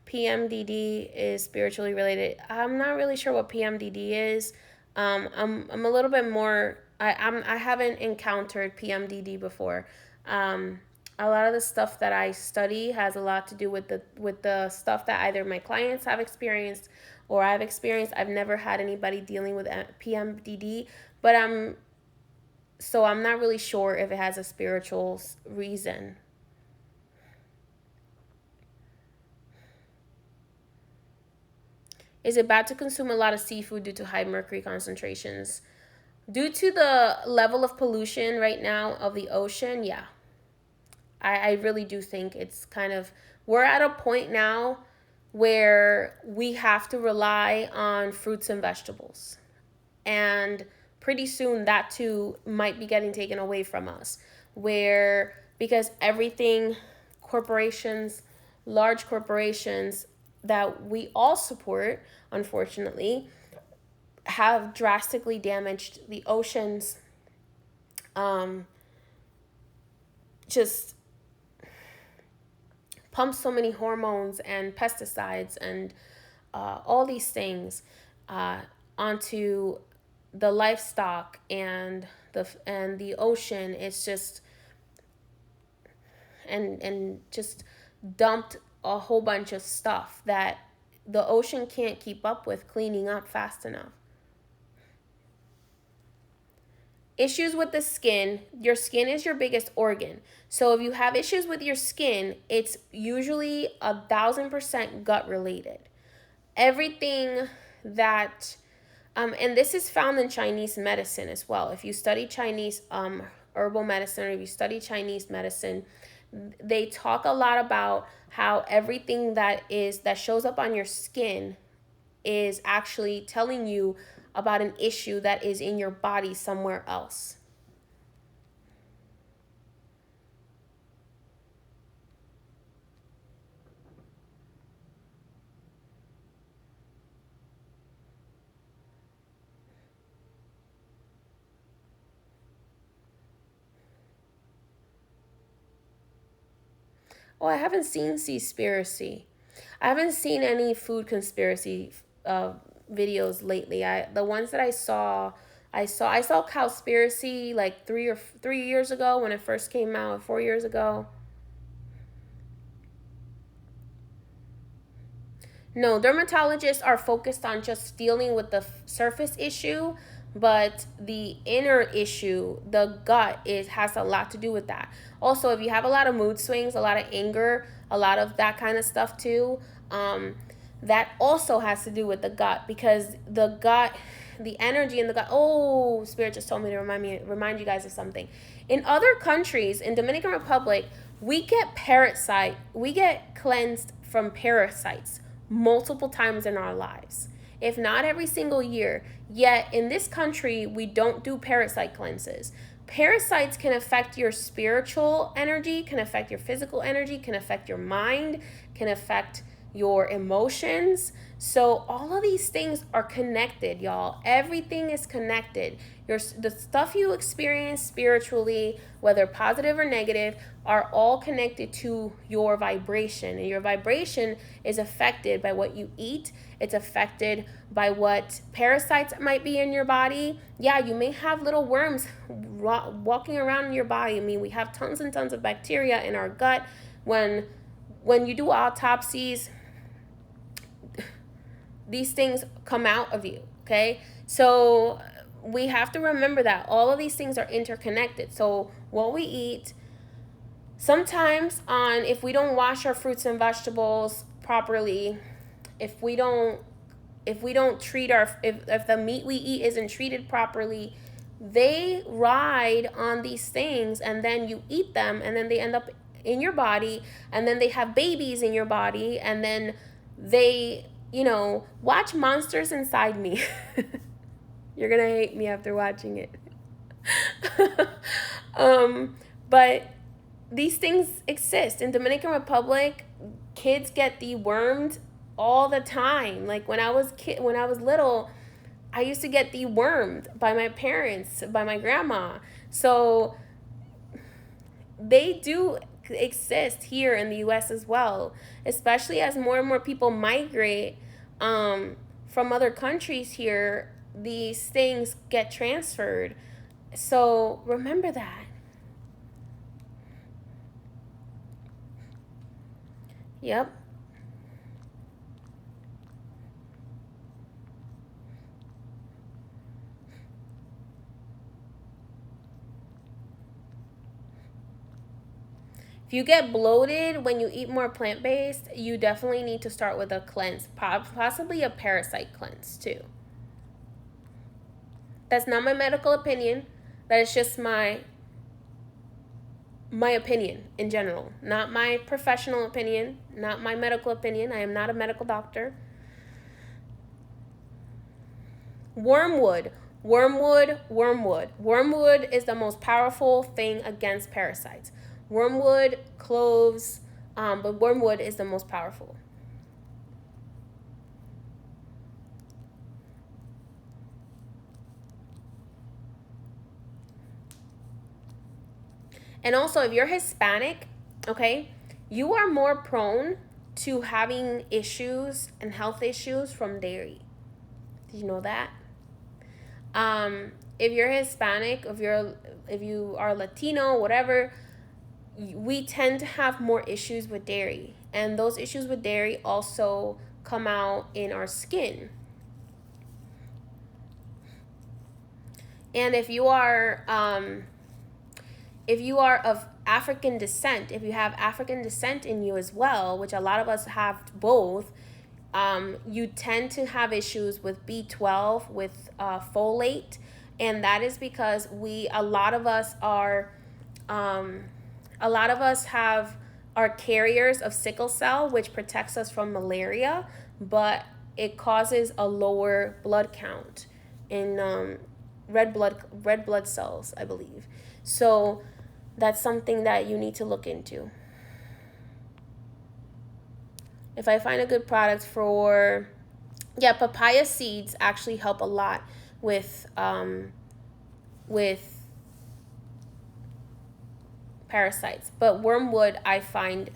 PMDD is spiritually related? I'm not really sure what PMDD is. I'm a little bit more. I haven't encountered PMDD before. A lot of the stuff that I study has a lot to do with the stuff that either my clients have experienced or I've experienced. I've never had anybody dealing with PMDD, but I'm not really sure if it has a spiritual reason. Is it bad to consume a lot of seafood due to high mercury concentrations? Due to the level of pollution right now of the ocean, yeah. I really do think it's kind of, we're at a point now where we have to rely on fruits and vegetables. And pretty soon that too might be getting taken away from us. Because everything, corporations, large corporations that we all support, unfortunately, have drastically damaged the oceans. Just pump so many hormones and pesticides and all these things onto the livestock and the ocean. It's just and just dumped a whole bunch of stuff that the ocean can't keep up with cleaning up fast enough. Issues with the skin. Your skin is your biggest organ. So if you have issues with your skin, it's usually 1,000% gut related. Everything that, and this is found in Chinese medicine as well. If you study Chinese herbal medicine, or if you study Chinese medicine, they talk a lot about how everything that shows up on your skin is actually telling you about an issue that is in your body somewhere else. Oh, I haven't seen Seaspiracy. I haven't seen any food conspiracy videos lately. The ones that I saw Cowspiracy like 3 years ago when it first came out, 4 years ago. No, dermatologists are focused on just dealing with the surface issue, but the inner issue, the gut, has a lot to do with that. Also, if you have a lot of mood swings, a lot of anger, a lot of that kind of stuff too, that also has to do with the gut, because the gut, the energy in the gut. Oh, Spirit just told me to remind you guys of something. In other countries, in Dominican Republic, we get cleansed from parasites multiple times in our lives, if not every single year. Yet in this country, we don't do parasite cleanses. Parasites can affect your spiritual energy, can affect your physical energy, can affect your mind, can affect your emotions. So all of these things are connected, y'all. Everything is connected. The stuff you experience spiritually, whether positive or negative, are all connected to your vibration. And your vibration is affected by what you eat. It's affected by what parasites might be in your body. Yeah, you may have little worms walking around in your body. I mean, we have tons and tons of bacteria in our gut. When you do autopsies, these things come out of you, okay? So we have to remember that all of these things are interconnected. So what we eat, sometimes if we don't wash our fruits and vegetables properly, if we don't treat if the meat we eat isn't treated properly, they ride on these things, and then you eat them, and then they end up in your body, and then they have babies in your body, and then they, watch Monsters Inside Me. You're gonna hate me after watching it. But these things exist. In Dominican Republic, kids get dewormed all the time. Like when I was little, I used to get dewormed by my parents, by my grandma. So they do exist here in the US as well, especially as more and more people migrate from other countries here. These things get transferred. So remember that. Yep. If you get bloated when you eat more plant based, you definitely need to start with a cleanse, possibly a parasite cleanse too. That's not my medical opinion. That is just my opinion in general, not my professional opinion, not my medical opinion. I am not a medical doctor. Wormwood, wormwood is the most powerful thing against parasites. Wormwood, cloves, but wormwood is the most powerful. And also, if you're Hispanic, okay, you are more prone to having issues and health issues from dairy. Did you know that? If you're Hispanic, if you are Latino, whatever, we tend to have more issues with dairy, and those issues with dairy also come out in our skin. And if you are of African descent, if you have African descent in you as well, which a lot of us have both, you tend to have issues with B12, with folate, and that is because a lot of us are carriers of sickle cell, which protects us from malaria, but it causes a lower blood count in red blood cells, I believe. So that's something that you need to look into. If I find a good product for, yeah, papaya seeds actually help a lot with parasites, but wormwood I find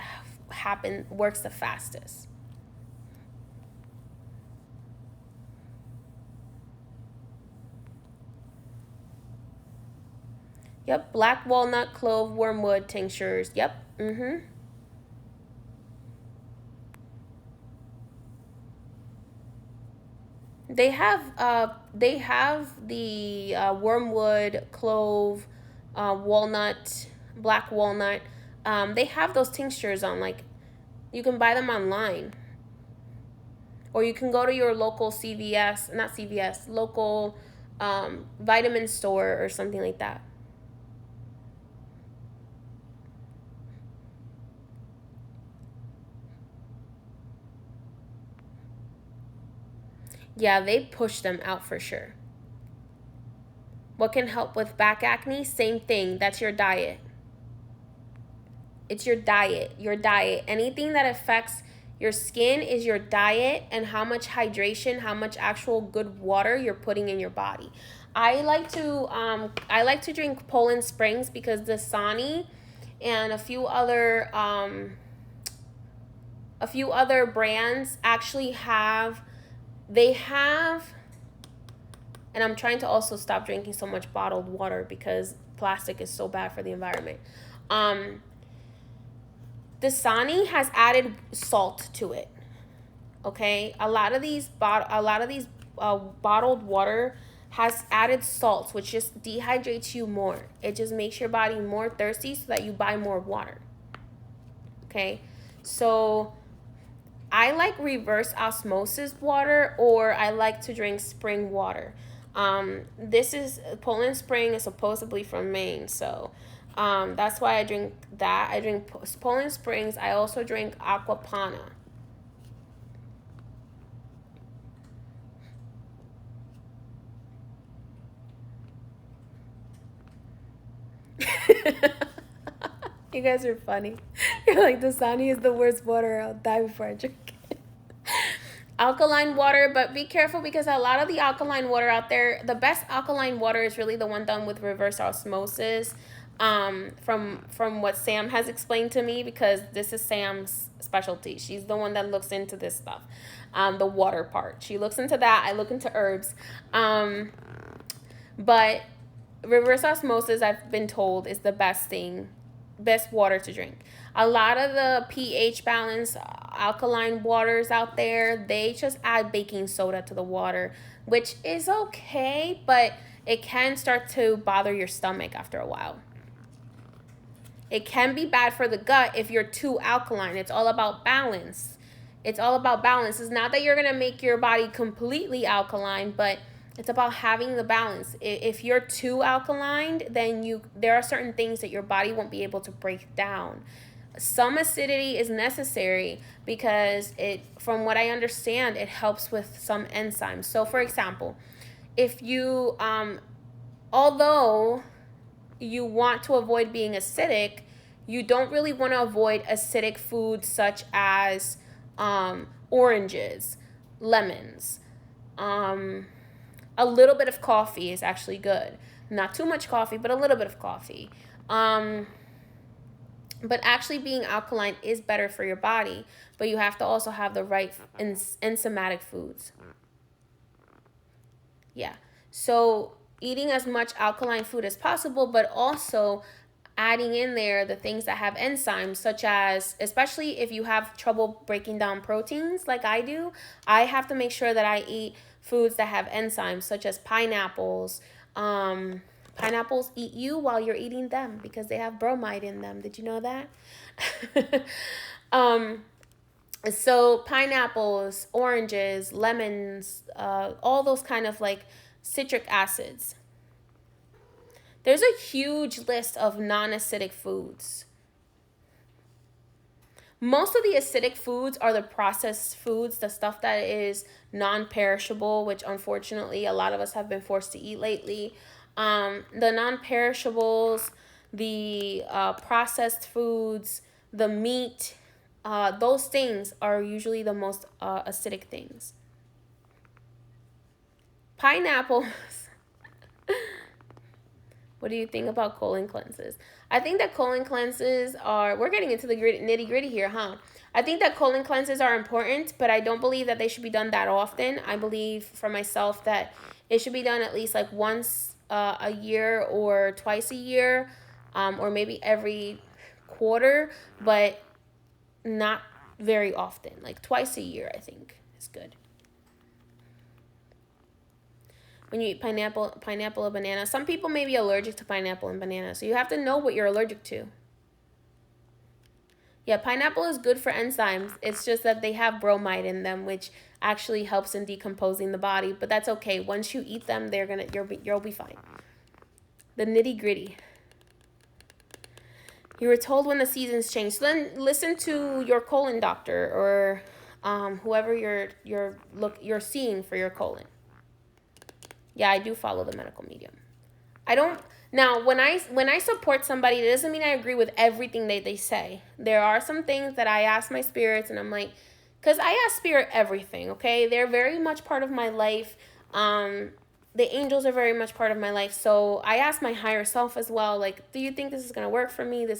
works the fastest. Yep, black walnut, clove, wormwood tinctures. Yep. They have the wormwood, clove, walnut, black walnut. They have those tinctures on, like, you can buy them online, or you can go to your local CVS, not CVS, local vitamin store or something like that. Yeah, they push them out for sure. What can help with back acne? Same thing. That's your diet. It's your diet. Your diet. Anything that affects your skin is your diet, and how much hydration, how much actual good water you're putting in your body. I like to drink Poland Springs because Dasani and a few other brands actually they have, and I'm trying to also stop drinking so much bottled water because plastic is so bad for the environment. Dasani has added salt to it. Okay, a lot of these bottled water has added salts, which just dehydrates you more. It just makes your body more thirsty so that you buy more water. Okay, so I like reverse osmosis water, or I like to drink spring water. This is Poland Spring is supposedly from Maine, so that's why I drink that. I drink Poland Springs. I also drink Aquapana. You guys are funny. You're like, Dasani is the worst water. I'll die before I drink it. Alkaline water, but be careful because a lot of the alkaline water out there, the best alkaline water is really the one done with reverse osmosis. From what Sam has explained to me, because this is Sam's specialty. She's the one that looks into this stuff, the water part. She looks into that. I look into herbs. But reverse osmosis, I've been told, is the best water to drink. A lot of the pH balance alkaline waters out there, they just add baking soda to the water, which is okay, but it can start to bother your stomach after a while. It can be bad for the gut if you're too alkaline. It's all about balance. It's all about balance. It's not that you're going to make your body completely alkaline, but it's about having the balance. If you're too alkaline, then there are certain things that your body won't be able to break down. Some acidity is necessary because from what I understand, it helps with some enzymes. So for example, if you, although you want to avoid being acidic, you don't really want to avoid acidic foods such as oranges, lemons. A little bit of coffee is actually good. Not too much coffee, but a little bit of coffee. But actually being alkaline is better for your body, but you have to also have the right enzymatic foods. Yeah. So eating as much alkaline food as possible, but also adding in there the things that have enzymes, such as, especially if you have trouble breaking down proteins like I do, I have to make sure that I eat foods that have enzymes, such as pineapples. Pineapples eat you while you're eating them because they have bromide in them. Did you know that? So pineapples, oranges, lemons, all those kind of like citric acids. There's a huge list of non-acidic foods. Most of the acidic foods are the processed foods, the stuff that is non-perishable, which unfortunately a lot of us have been forced to eat lately. The non-perishables, the processed foods, the meat, those things are usually the most acidic things. Pineapples. What do you think about colon cleanses? I think that colon cleanses we're getting into the nitty gritty here, huh? I think that colon cleanses are important, but I don't believe that they should be done that often. I believe for myself that it should be done at least like once a year or twice a year, or maybe every quarter, but not very often. Like twice a year, I think is good. When you eat pineapple or banana. Some people may be allergic to pineapple and banana, so you have to know what you're allergic to. Yeah, pineapple is good for enzymes. It's just that they have bromide in them, which actually helps in decomposing the body, but that's okay. Once you eat them, you'll be fine. The nitty gritty. You were told when the seasons change. So then listen to your colon doctor or whoever you're seeing for your colon. Yeah, I do follow the medical medium. I don't now when I support somebody, it doesn't mean I agree with everything they say. There are some things that I ask my spirits and I'm like, because I ask spirit everything, okay? They're very much part of my life. The angels are very much part of my life. So I ask my higher self as well, like, do you think this is gonna work for me? Do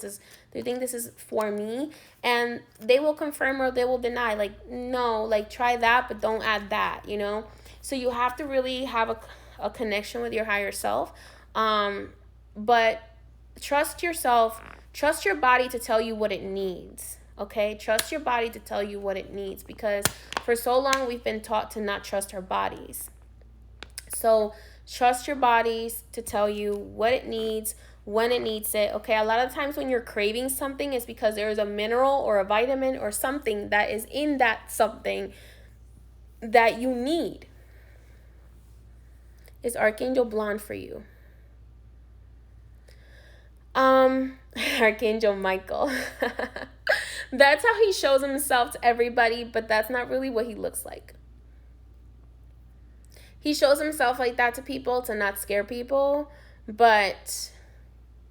you think this is for me? And they will confirm or they will deny, like, no, like try that, but don't add that, you know? So you have to really have a connection with your higher self. But trust yourself, trust your body to tell you what it needs. Okay? Trust your body to tell you what it needs, because for so long we've been taught to not trust our bodies. So trust your bodies to tell you what it needs, when it needs it. Okay, a lot of times when you're craving something, it's because there is a mineral or a vitamin or something that is in that something that you need. Is Archangel blonde for you? Archangel Michael. That's how he shows himself to everybody, but that's not really what he looks like. He shows himself like that to people to not scare people, but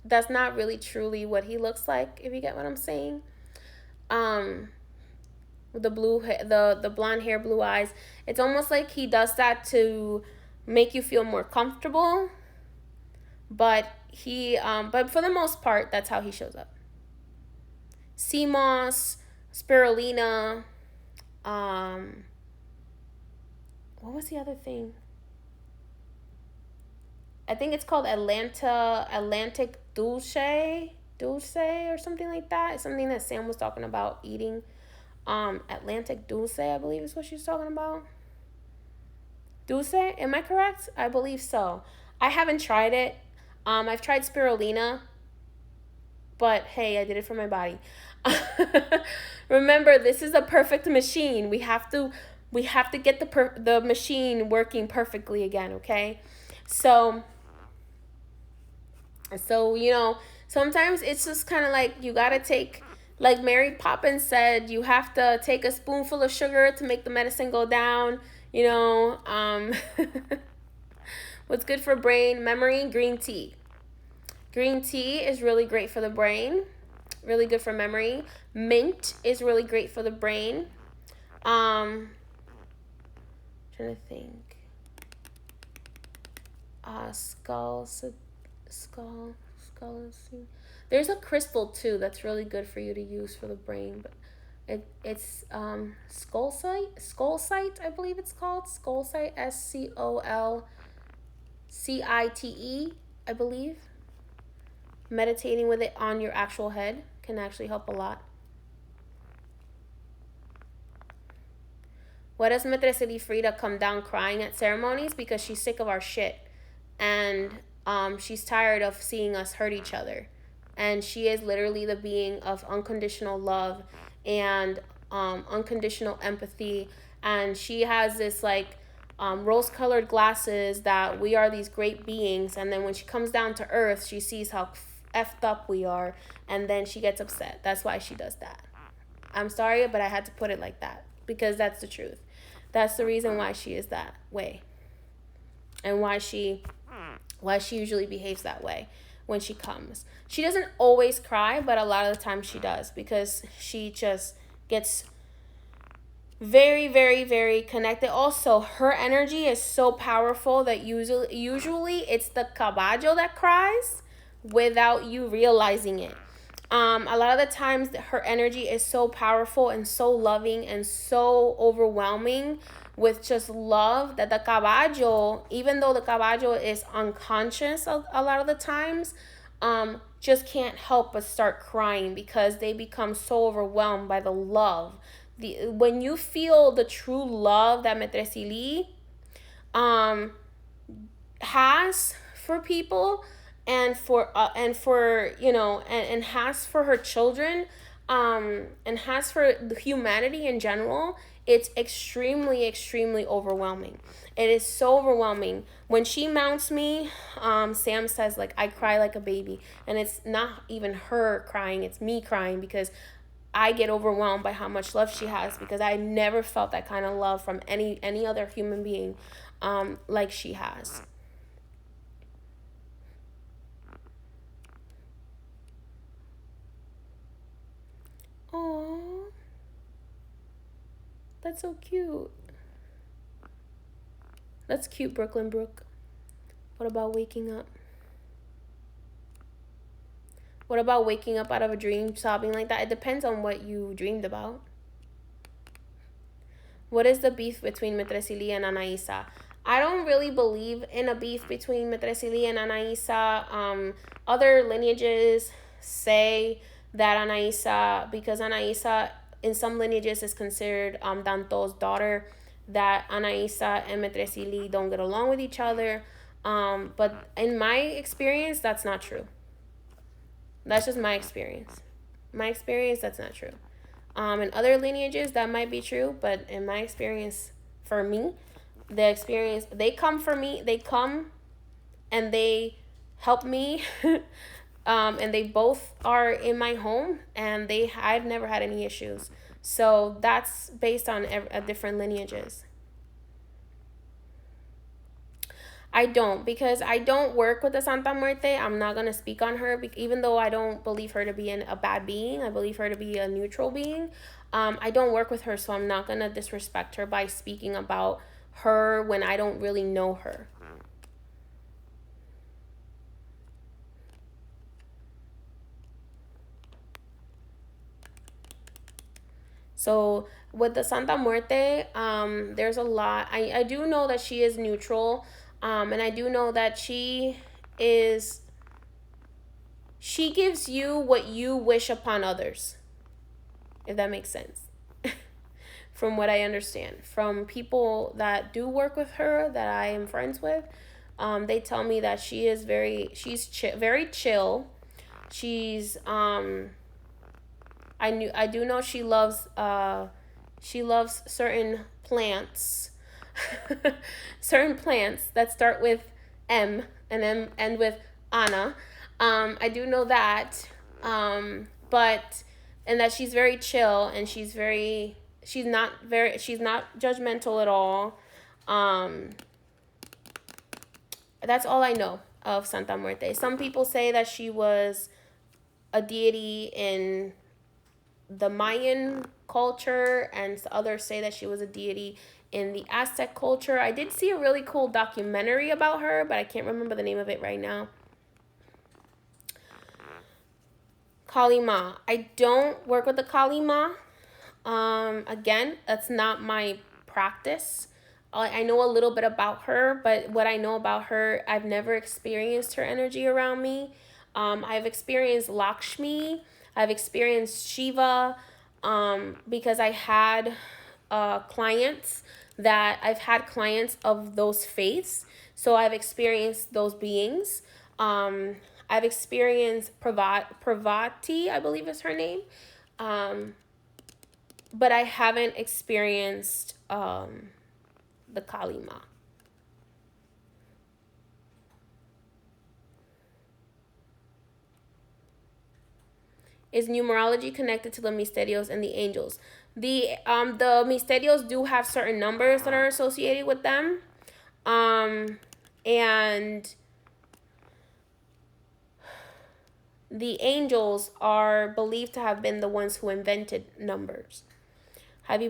that's not really truly what he looks like, if you get what I'm saying. Um, the the blonde hair, blue eyes. It's almost like he does that to make you feel more comfortable. But for the most part, that's how he shows up. Sea moss, spirulina. Um, what was the other thing? I think it's called Atlantic Dulce or something like that. It's something that Sam was talking about eating. Atlantic Dulce, I believe is what she's talking about. Dulce, am I correct? I believe so. I haven't tried it. I've tried spirulina, but hey, I did it for my body. Remember, this is a perfect machine. We have to get the machine working perfectly again, okay? So sometimes it's just kind of like you got to take, like Mary Poppins said, you have to take a spoonful of sugar to make the medicine go down, you know. What's good for brain, memory? Green tea. Green tea is really great for the brain, really good for memory. Mint is really great for the brain. Trying to think. Skull, skull, skull. There's a crystal too that's really good for you to use for the brain, but it's Scolcite, I believe it's called Scolcite, SCOLCITE, I believe. Meditating with it on your actual head can actually help a lot. What does Maîtresse Frida come down crying at ceremonies? Because she's sick of our shit. And she's tired of seeing us hurt each other. And she is literally the being of unconditional love and unconditional empathy. And she has this like rose-colored glasses that we are these great beings. And then when she comes down to earth, she sees how effed up we are. And then she gets upset. That's why she does that. I'm sorry, but I had to put it like that. Because that's the truth. That's the reason why she is that way. And why she usually behaves that way when she comes. She doesn't always cry, but a lot of the time she does, because she just gets very, very, very connected. Also, her energy is so powerful that usually it's the caballo that cries without you realizing it. A lot of the times her energy is so powerful and so loving and so overwhelming with just love that the caballo, even though the caballo is unconscious a lot of the times, just can't help but start crying because they become so overwhelmed by the love. When you feel the true love that Maîtresse Lee has for people, and for and has for her children, and has for the humanity in general, it's extremely, extremely overwhelming. It is so overwhelming. When she mounts me, Sam says like I cry like a baby, and it's not even her crying, it's me crying, because I get overwhelmed by how much love she has, because I never felt that kind of love from any other human being like she has. Aww. That's so cute. That's cute, Brooklyn Brook. What about waking up? What about waking up out of a dream sobbing like that? It depends on what you dreamed about. What is the beef between Maîtresse Lee and Anaïsa? I don't really believe in a beef between Maîtresse Lee and Anaïsa. Other lineages say that Anaïsa, because Anaïsa in some lineages is considered Danto's daughter, that Anaïsa and Maîtresse Lee don't get along with each other. But in my experience, that's not true. That's just my experience. My experience, that's not true. In other lineages, that might be true, but in my experience, for me, the experience, they come for me, they come and they help me, and they both are in my home, and I've never had any issues. So that's based on different lineages. I don't, because I don't work with the Santa Muerte. I'm not going to speak on her, even though I don't believe her to be a bad being. I believe her to be a neutral being. I don't work with her, so I'm not going to disrespect her by speaking about her when I don't really know her. So with the Santa Muerte, there's a lot. I do know that she is neutral, and I do know that is she gives you what you wish upon others, if that makes sense. From what I understand from people that do work with her that I am friends with, they tell me that very chill. She's I do know she loves certain plants, certain plants that start with M and then end with Anna. I do know that, but and that she's very chill, and she's not judgmental at all. Um, that's all I know of Santa Muerte. Some people say that she was a deity in the Mayan culture, and others say that she was a deity in the Aztec culture. I did see a really cool documentary about her, but I can't remember the name of it right now. Kali Ma. I don't work with the Kali Ma. Again, that's not my practice. I know a little bit about her, but what I know about her, I've never experienced her energy around me. I've experienced Lakshmi. I've experienced Shiva, because I've had clients of those faiths. So I've experienced those beings. I've experienced Pravati, I believe is her name. But I haven't experienced the Kali Ma. Is numerology connected to the Misterios and the angels? The Misterios do have certain numbers that are associated with them. And the angels are believed to have been the ones who invented numbers. Have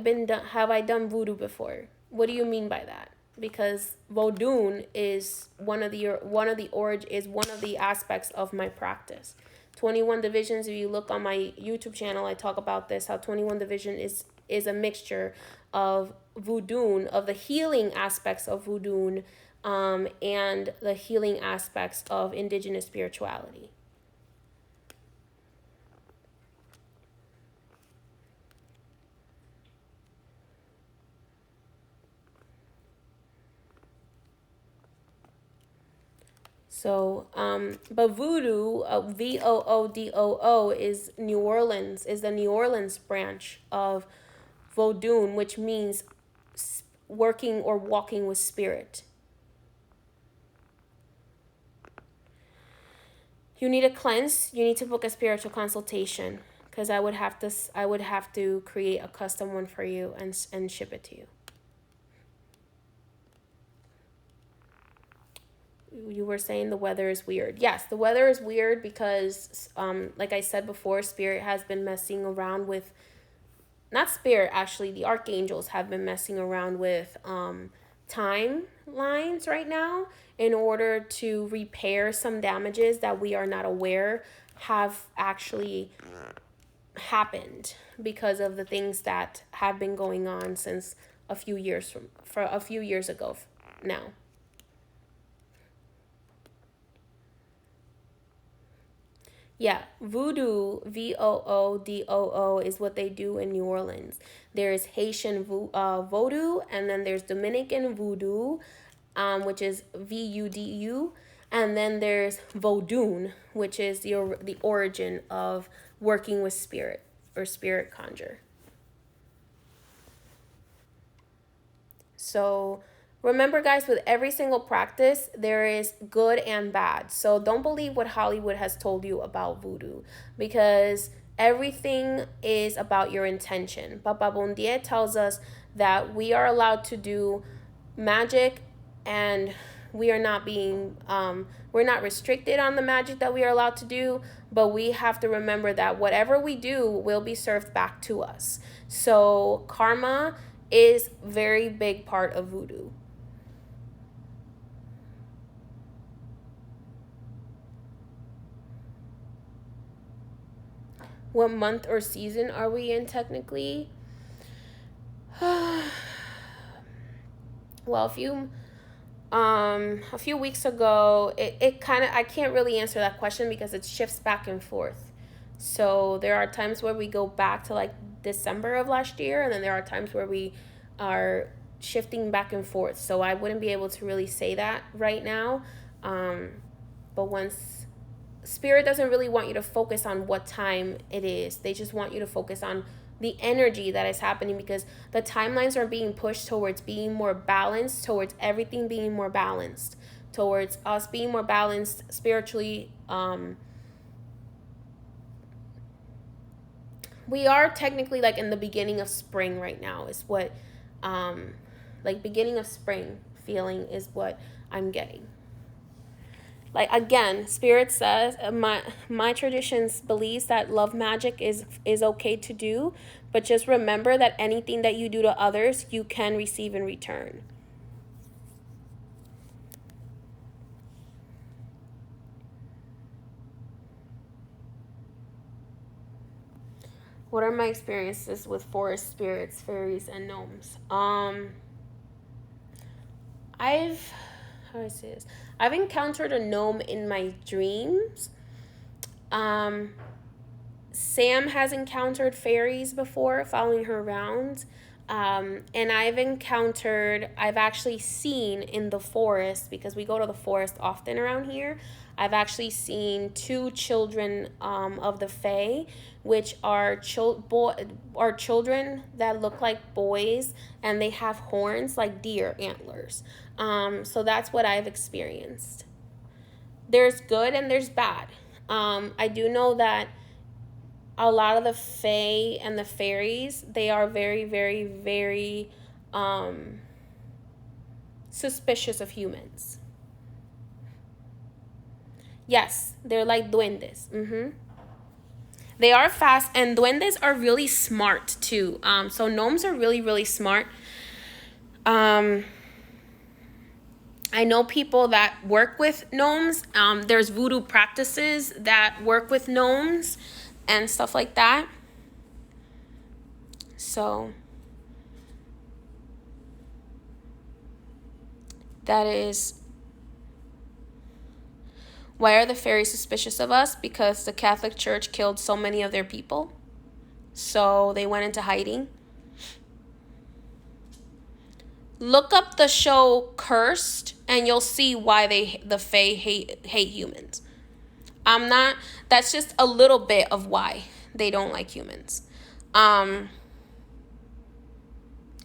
I done voodoo before? What do you mean by that? Because Vodun is one of the aspects of my practice. 21 divisions, if you look on my YouTube channel, I talk about this, how 21 division is a mixture of voodoo, of the healing aspects of voodoo, and the healing aspects of indigenous spirituality. So, but voodoo, Voodoo, is New Orleans, is the New Orleans branch of Vodun, which means working or walking with spirit. You need a cleanse. You need to book a spiritual consultation, because I would have to create a custom one for you and ship it to you. You were saying the weather is weird. Yes, the weather is weird because, like I said before, Spirit has been messing around with, not Spirit, actually, the archangels have been messing around with timelines right now in order to repair some damages that we are not aware have actually happened because of the things that have been going on since a few years ago now. Yeah, voodoo, Voodoo, is what they do in New Orleans. There's Haitian voodoo, and then there's Dominican voodoo, which is Vudu, and then there's Vodun, which is the origin of working with spirit or spirit conjure. So remember, guys, with every single practice, there is good and bad. So don't believe what Hollywood has told you about voodoo, because everything is about your intention. Papa Bondier tells us that we are allowed to do magic and we are not being we're not restricted on the magic that we are allowed to do, but we have to remember that whatever we do will be served back to us. So karma is very big part of voodoo. What month or season are we in technically? Well, a few weeks ago, it kind of, I can't really answer that question because it shifts back and forth. So there are times where we go back to like December of last year, and then there are times where we are shifting back and forth. So I wouldn't be able to really say that right now. But once Spirit doesn't really want you to focus on what time it is, they just want you to focus on the energy that is happening, because the timelines are being pushed towards being more balanced, towards everything being more balanced, towards us being more balanced spiritually. We are technically like in the beginning of spring right now is what like beginning of spring feeling is what I'm getting. Like, again, Spirit says, my traditions believes that love magic is okay to do, but just remember that anything that you do to others, you can receive in return. What are my experiences with forest spirits, fairies, and gnomes? I've how do I say this? I've encountered a gnome in my dreams. Sam has encountered fairies before, following her around. And I've actually seen in the forest, because we go to the forest often around here, I've actually seen two children of the Fae, which are children that look like boys, and they have horns like deer antlers. So that's what I've experienced. There's good and there's bad. I do know that a lot of the fae and the fairies, they are very, very, very suspicious of humans. Yes, they're like duendes. They are fast, and duendes are really smart too. So gnomes are really, really smart. I know people that work with gnomes. There's voodoo practices that work with gnomes and stuff like that. So that is. Why are the fairies suspicious of us? Because the Catholic Church killed so many of their people. So they went into hiding. Look up the show Cursed, and you'll see why the Fae hate humans. That's just a little bit of why they don't like humans.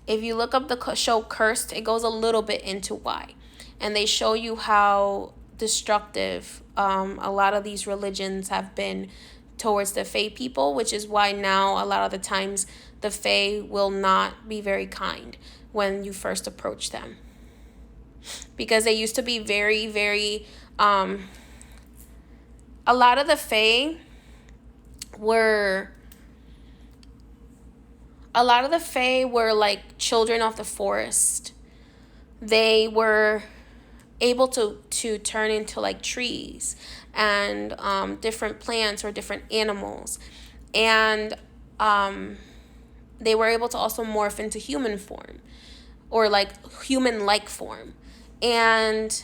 If you look up the show Cursed, it goes a little bit into why. And they show you how destructive a lot of these religions have been towards the Fae people, which is why now a lot of the times the Fae will not be very kind when you first approach them. Because they used to be very, very, a lot of the Fae were like children of the forest. They were able to turn into like trees and different plants or different animals. And they were able to also morph into human form, or like human-like form. And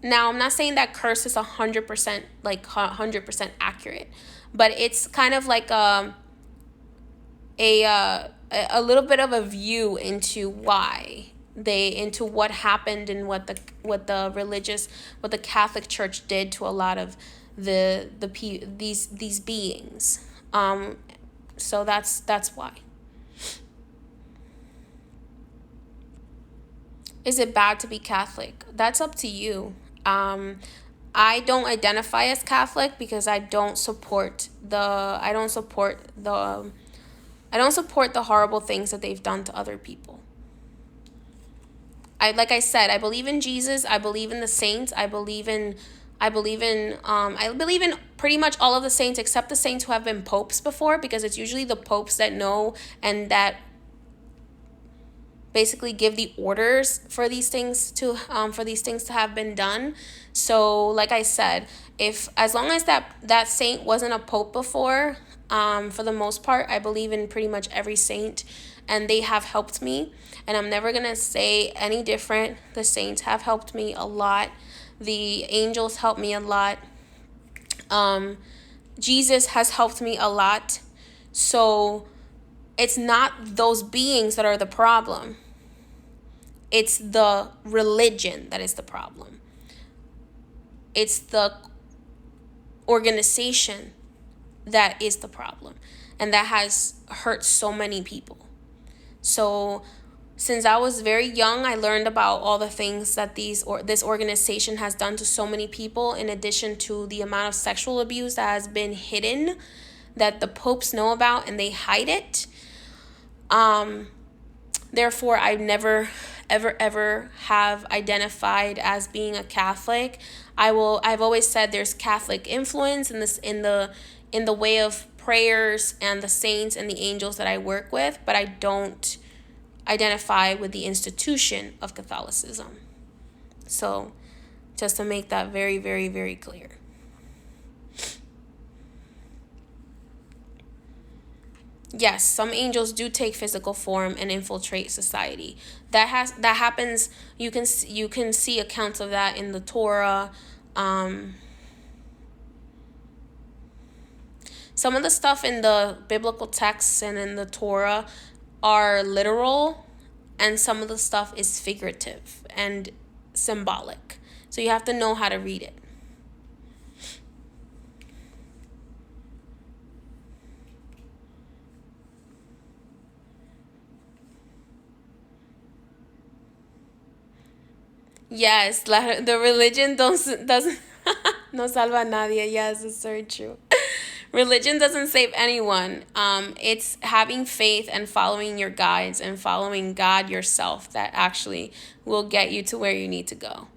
now I'm not saying that curse is 100% accurate, but it's kind of like a little bit of a view into what happened and what the Catholic Church did to a lot of these beings. So that's why. Is it bad to be Catholic? That's up to you. I don't identify as Catholic because I don't support the horrible things that they've done to other people. like I said, I believe in Jesus. I believe in the saints. I believe in pretty much all of the saints except the saints who have been popes before, because it's usually the popes that know and that basically give the orders for these things to have been done. So like I said, if as long as that saint wasn't a pope before, for the most part I believe in pretty much every saint, and they have helped me, and I'm never gonna say any different. The saints have helped me a lot. The angels helped me a lot. um Jesus has helped me a lot. So it's not those beings that are the problem. It's the religion that is the problem. It's the organization that is the problem. And that has hurt so many people. So since I was very young, I learned about all the things that this organization has done to so many people, in addition to the amount of sexual abuse that has been hidden, that the popes know about and they hide it. Therefore, I never ever have identified as being a Catholic. I've always said there's Catholic influence in this in the way of prayers and the saints and the angels that I work with, but I don't identify with the institution of Catholicism. So, just to make that very, very, very clear. Yes, some angels do take physical form and infiltrate society. That happens. You can see accounts of that in the Torah. Um, some of the stuff in the biblical texts and in the Torah are literal, and some of the stuff is figurative and symbolic. So you have to know how to read it. Yes, the religion doesn't no salva a nadie. Yes, it's very true. Religion doesn't save anyone. It's having faith and following your guides and following God yourself that actually will get you to where you need to go.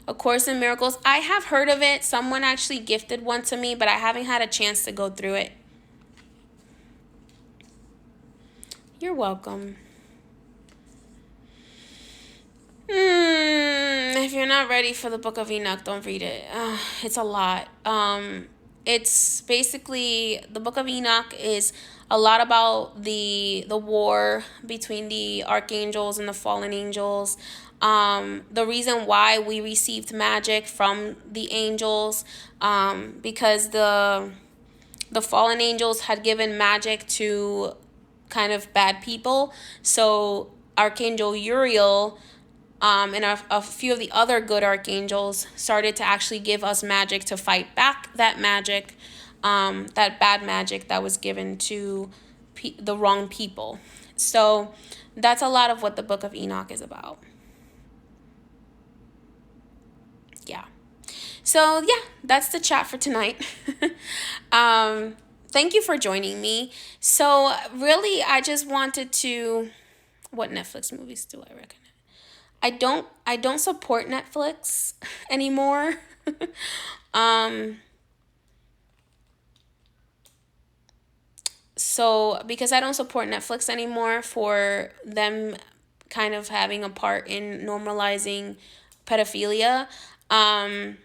A Course in Miracles, I have heard of it. Someone actually gifted one to me, but I haven't had a chance to go through it. You're welcome. If you're not ready for the Book of Enoch, don't read it. It's a lot. It's basically, the Book of Enoch is a lot about the war between the archangels and the fallen angels. The reason why we received magic from the angels, because the fallen angels had given magic to kind of bad people. So Archangel Uriel, and a few of the other good archangels started to actually give us magic to fight back that magic, that bad magic that was given to the wrong people. So that's a lot of what the Book of Enoch is about. Yeah. So yeah, that's the chat for tonight. Thank you for joining me. So really, I just wanted to. What Netflix movies do I recommend? I don't support Netflix anymore. um so because I don't support Netflix anymore for them kind of having a part in normalizing pedophilia, I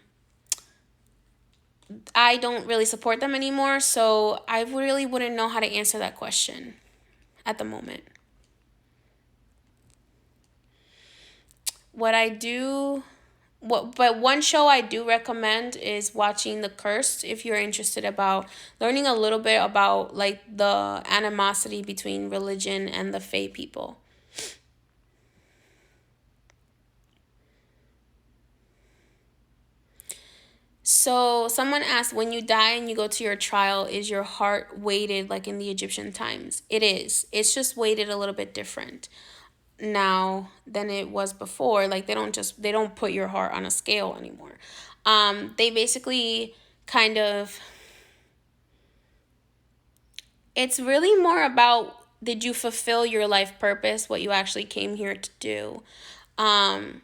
don't really support them anymore, so I really wouldn't know how to answer that question at the moment. What I do but one show I do recommend is watching The Cursed, if you're interested about learning a little bit about like the animosity between religion and the Fae people. So someone asked, when you die and you go to your trial, is your heart weighted like in the Egyptian times? It is. It's just weighted a little bit different now than it was before. Like they don't put your heart on a scale anymore. They basically kind of, it's really more about did you fulfill your life purpose, what you actually came here to do? Um,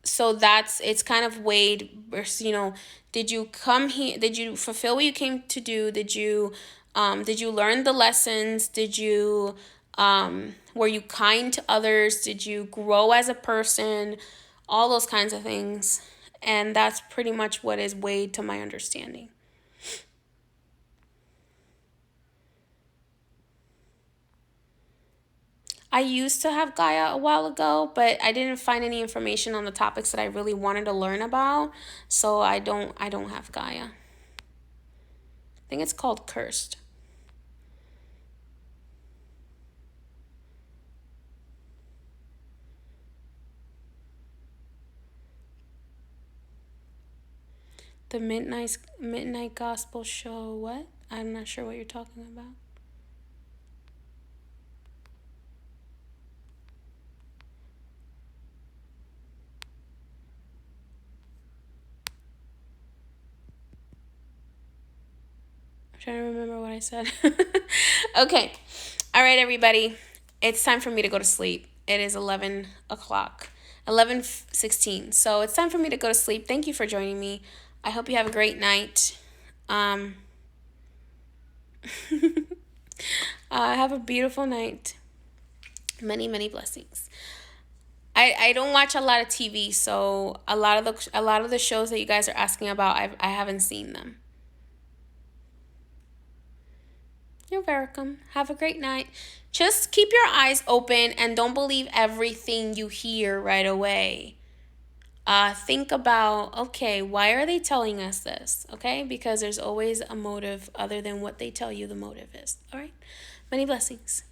so it's kind of weighed versus, did you come here, did you fulfill what you came to do? Did you learn the lessons? Were you kind to others? Did you grow as a person? All those kinds of things. And that's pretty much what is weighed to my understanding. I used to have Gaia a while ago, but I didn't find any information on the topics that I really wanted to learn about, so I don't have Gaia. I think it's called Cursed. The Midnight Gospel Show. What? I'm not sure what you're talking about. I'm trying to remember what I said. Okay. All right, everybody. It's time for me to go to sleep. It is 11 o'clock. 11:16. So it's time for me to go to sleep. Thank you for joining me. I hope you have a great night. Um, have a beautiful night. Many, many blessings. I don't watch a lot of TV, so a lot of the shows that you guys are asking about, I haven't seen them. You're welcome. Have a great night. Just keep your eyes open and don't believe everything you hear right away. Think about, okay, why are they telling us this? Okay, because there's always a motive other than what they tell you the motive is. All right, many blessings.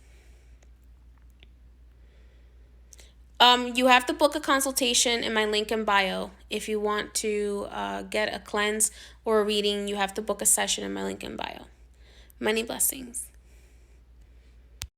You have to book a consultation in my link in bio. If you want to get a cleanse or a reading, you have to book a session in my link in bio. Many blessings.